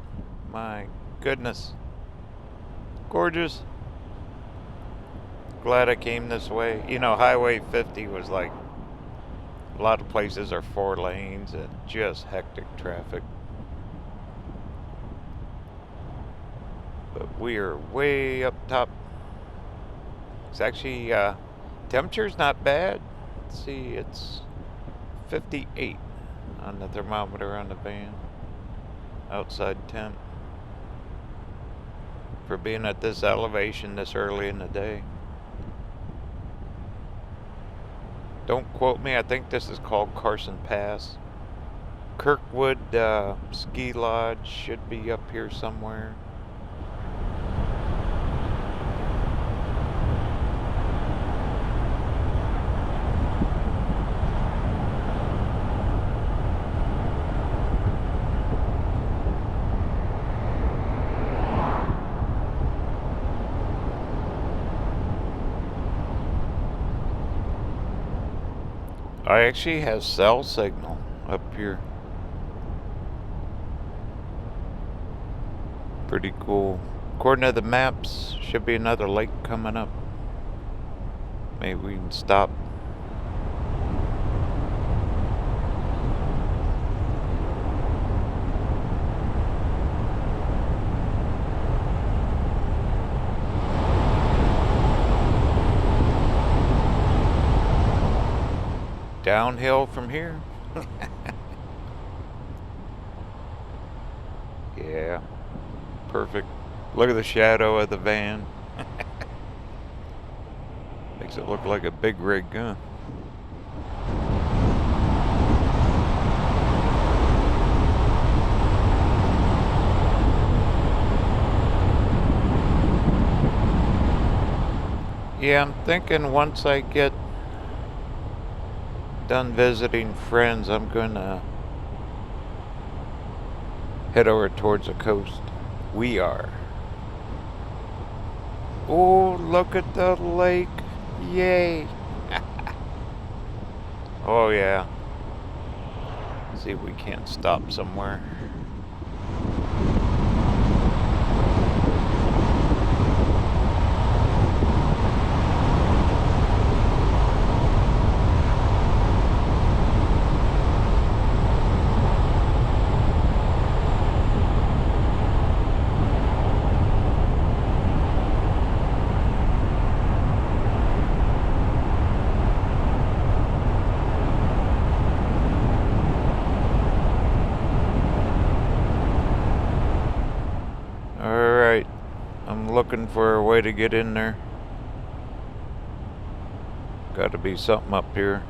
My goodness. Gorgeous. Glad I came this way. You know, Highway 50 was like, a lot of places are 4 lanes and just hectic traffic. But we are way up top. It's actually, temperature's not bad. Let's see, it's 58 on the thermometer on the van. Outside tent. For being at this elevation this early in the day. Don't quote me, I think this is called Carson Pass. Kirkwood Ski Lodge should be up here somewhere. I actually have cell signal up here. Pretty cool. According to the maps, should be another lake coming up. Maybe we can stop. Downhill from here. Yeah, perfect. Look at the shadow of the van. Makes it look like a big rig, huh? Yeah, I'm thinking once I get done visiting friends, I'm gonna head over towards the coast. We are. Oh, look at the lake. Yay. Oh yeah. See if we can't stop somewhere. Looking for a way to get in there. Got to be something up here.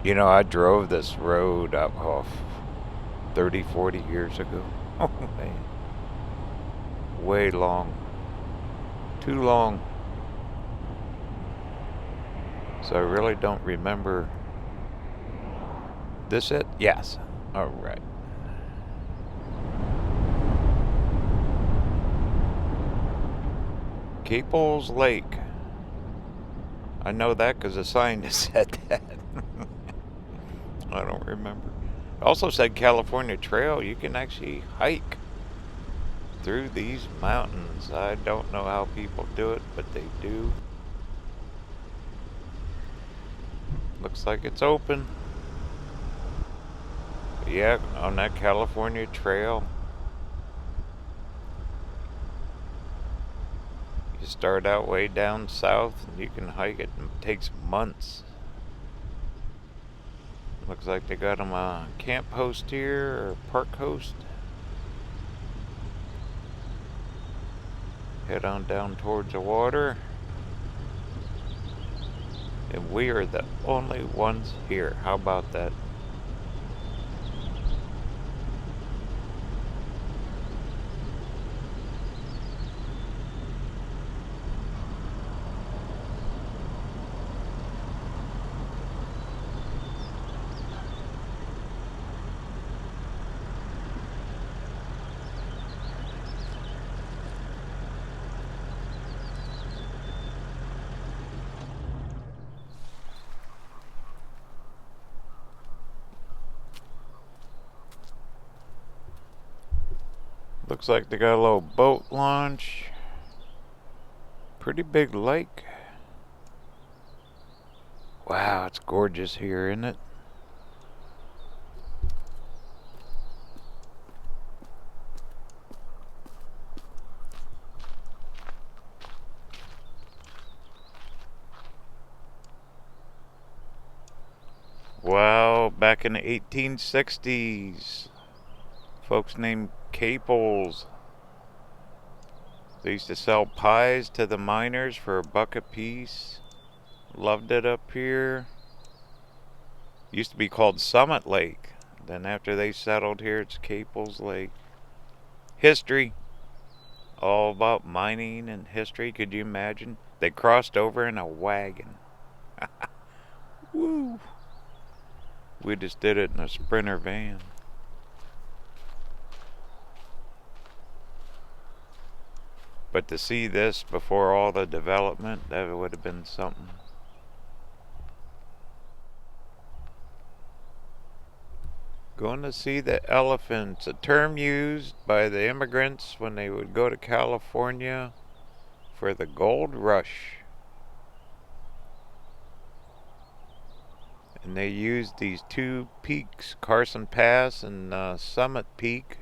You know, I drove this road up 30, 40 years ago. Oh man. Way long. Too long. So I really don't remember. This it? Yes. Alright. Caples Lake. I know that because the sign just said that. I don't remember. It also said California Trail. You can actually hike through these mountains. I don't know how people do it, but they do. Looks like it's open. But yeah, on that California Trail. You start out way down south and you can hike it, and it takes months. Looks like they got them a camp host here, or park host. Head on down towards the water. And we are the only ones here. How about that? Looks like they got a little boat launch. Pretty big lake. Wow, it's gorgeous here, isn't it? Wow, back in the 1860s, folks named Caples. They used to sell pies to the miners for $1 a piece. Loved it up here. Used to be called Summit Lake. Then after they settled here, it's Caples Lake. History. All about mining and history. Could you imagine? They crossed over in a wagon. Woo! We just did it in a Sprinter van. But to see this before all the development, that would have been something. Going to see the elephants, a term used by the immigrants when they would go to California for the gold rush. And they used these two peaks, Carson Pass and Summit Peak,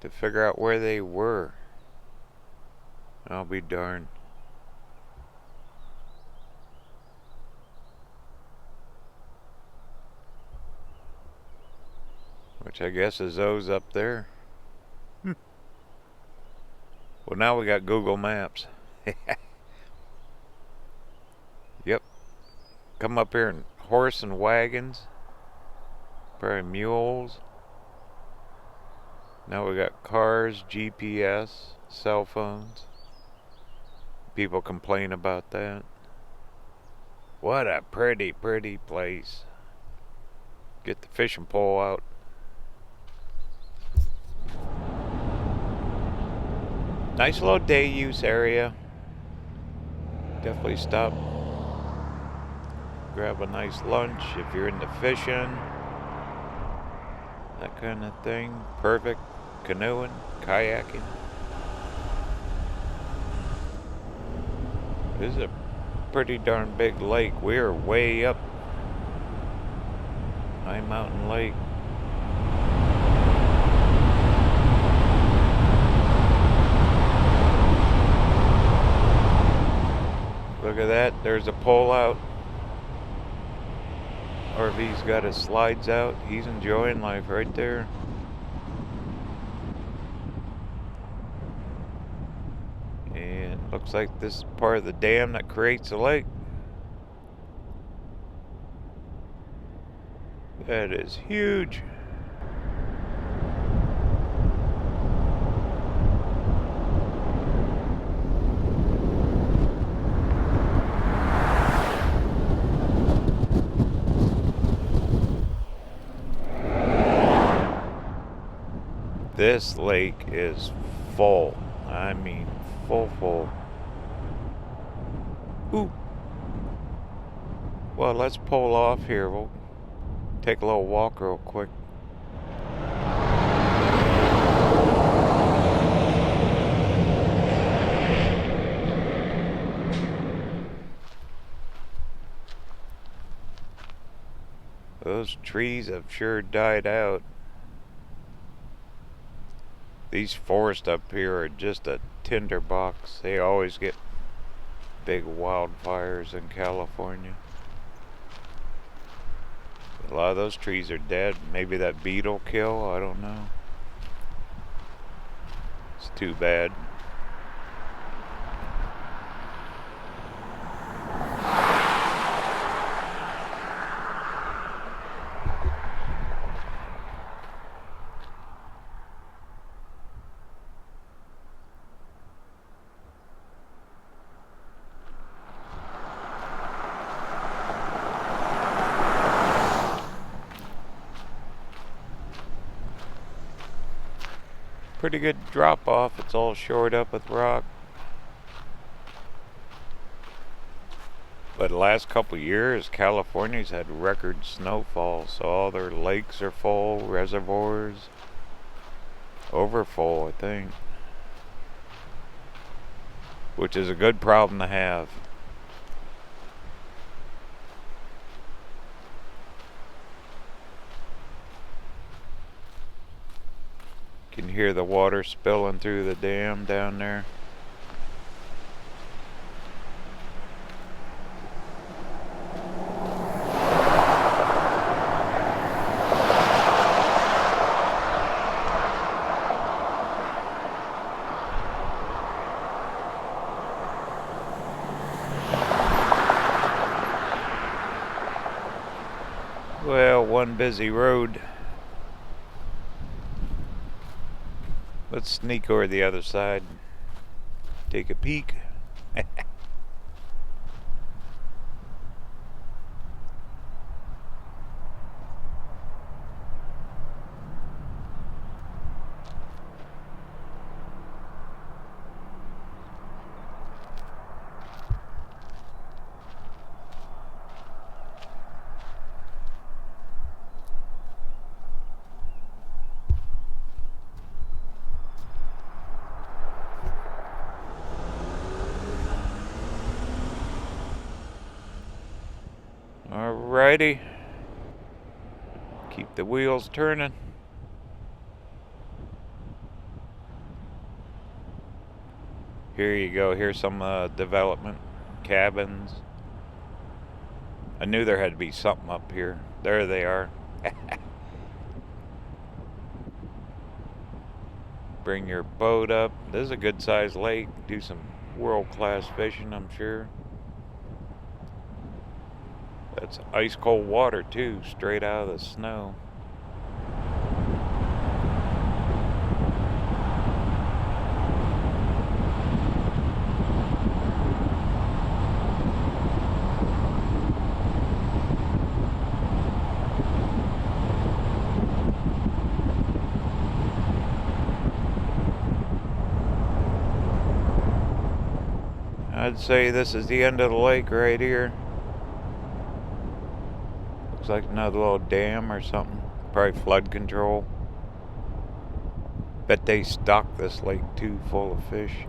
to figure out where they were. I'll be darned. Which I guess is those up there. Well, now we got Google Maps. Yep. Come up here in horse and wagons. Probably mules. Now we got cars, GPS, cell phones. People complain about that. What a pretty, pretty place. Get the fishing pole out. Nice little day use area. Definitely stop. Grab a nice lunch if you're into fishing. That kind of thing. Perfect. Canoeing, kayaking. This is a pretty darn big lake. We are way up High Mountain Lake. Look at that. There's a pole out. RV's got his slides out. He's enjoying life right there. And looks like this is part of the dam that creates the lake. That is huge. This lake is full. I mean, full. Ooh. Well, let's pull off here. We'll take a little walk real quick. Those trees have sure died out. These forests up here are just a tinderbox. They always get big wildfires in California. A lot of those trees are dead. Maybe that beetle kill, I don't know. It's too bad. Pretty good drop off. It's all shored up with rock. But the last couple of years, California's had record snowfall, so all their lakes are full, reservoirs. overfull, I think. Which is a good problem to have. You can hear the water spilling through the dam down there. Well, one busy road. Let's sneak over the other side. Take a peek. Alrighty. Keep the wheels turning. Here you go. Here's some development cabins. I knew there had to be something up here. There they are. Bring your boat up. This is a good sized lake. Do some world-class fishing, I'm sure. That's ice cold water too, straight out of the snow. I'd say this is the end of the lake right here. Looks like another little dam or something. Probably flood control. Bet they stock this lake too, full of fish.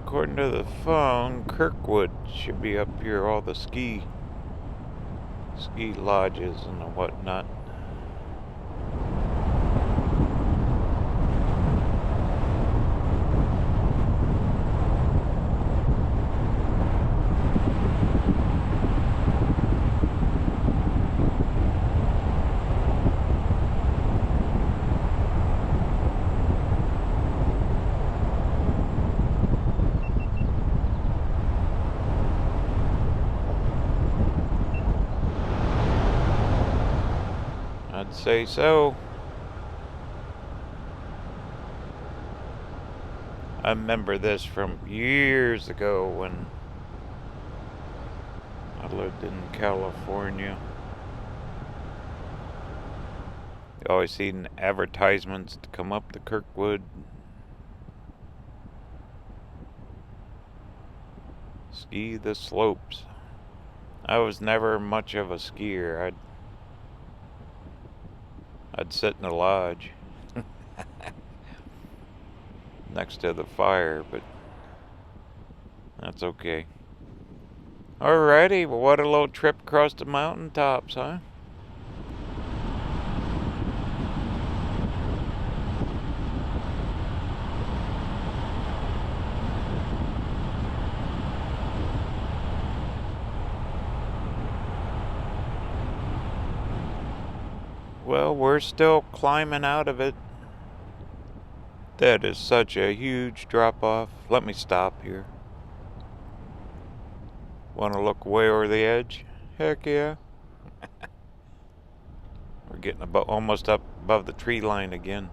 According to the phone, Kirkwood should be up here, all the ski lodges and whatnot. I'd say so. I remember this from years ago when I lived in California. You always seen advertisements to come up to Kirkwood. Ski the slopes. I was never much of a skier. I'd sit in a lodge next to the fire, but that's okay. Alrighty, well, what a little trip across the mountaintops, huh? Well, we're still climbing out of it. That is such a huge drop off. Let me stop here. Want to look way over the edge? Heck yeah. We're getting almost up above the tree line again.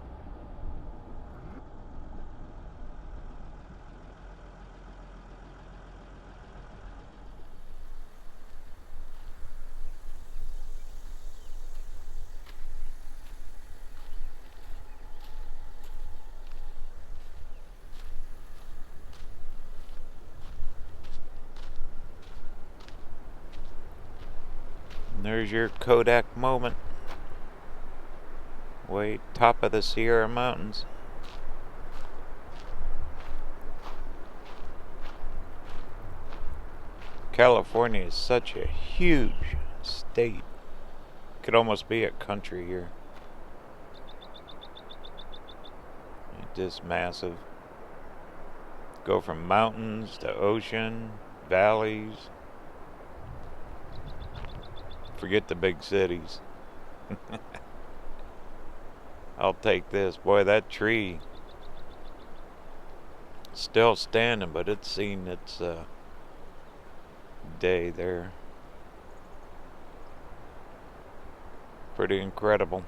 There's your Kodak moment. Way top of the Sierra Mountains. California is such a huge state. Could almost be a country here. It's just massive. Go from mountains to ocean, valleys. Forget the big cities. I'll take this. Boy, that tree still standing, but it's seen its day there. Pretty incredible.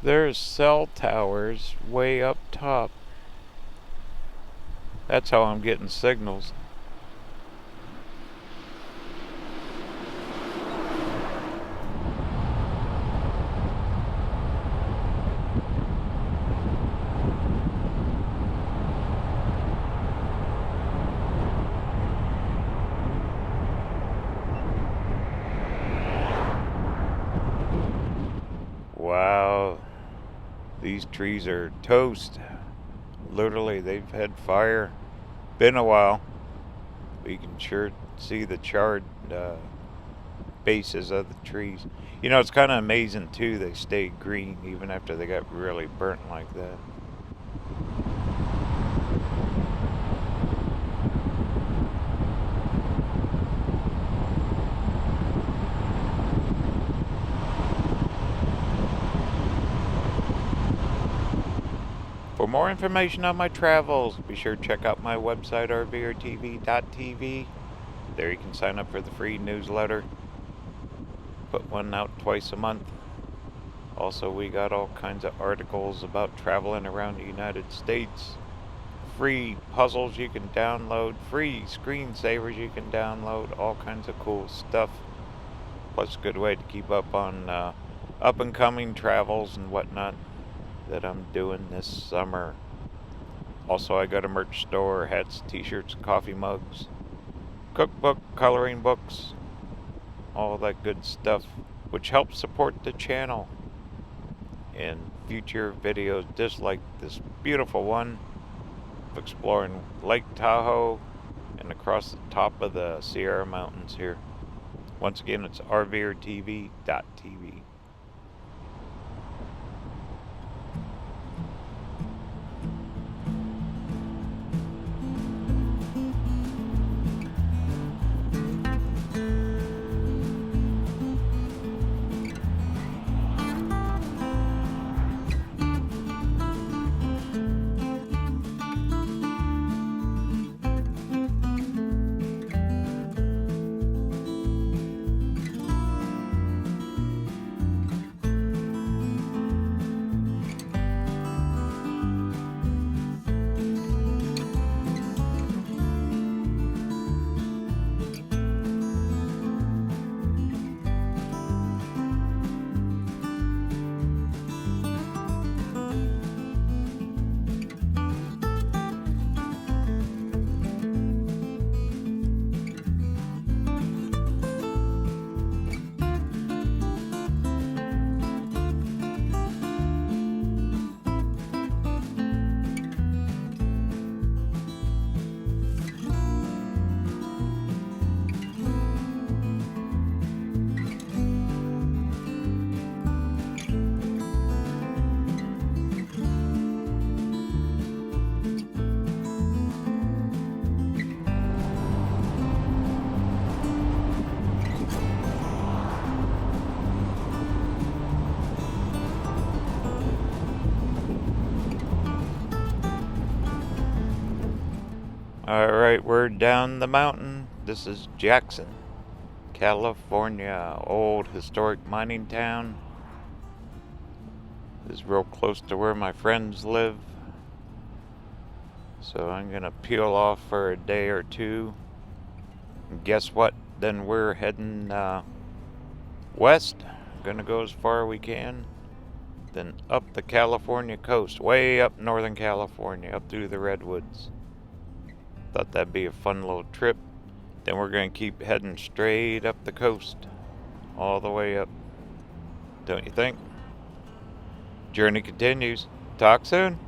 There's cell towers way up top. That's how I'm getting signals. Wow. These trees are toast. Literally, they've had fire. Been a while. But you can sure see the charred bases of the trees. You know, it's kind of amazing too. They stay green even after they got really burnt like that. For more information on my travels, be sure to check out my website, RVerTV.tv. There you can sign up for the free newsletter. Put one out twice a month. Also, we got all kinds of articles about traveling around the United States. Free puzzles you can download. Free screensavers you can download. All kinds of cool stuff. Plus, a good way to keep up on up-and-coming travels and whatnot that I'm doing this summer. Also, I got a merch store, hats, t-shirts, coffee mugs, cookbook, coloring books, all that good stuff, which helps support the channel in future videos just like this beautiful one of exploring Lake Tahoe and across the top of the Sierra Mountains here. Once again, it's RVerTV.tv. Alright, we're down the mountain. This is Jackson, California. Old historic mining town. This is real close to where my friends live. So I'm gonna peel off for a day or two. And guess what? Then we're heading west. Gonna go as far as we can. Then up the California coast, way up Northern California, up through the redwoods. Thought that'd be a fun little trip. Then we're gonna keep heading straight up the coast, all the way up. Don't you think? Journey continues. Talk soon.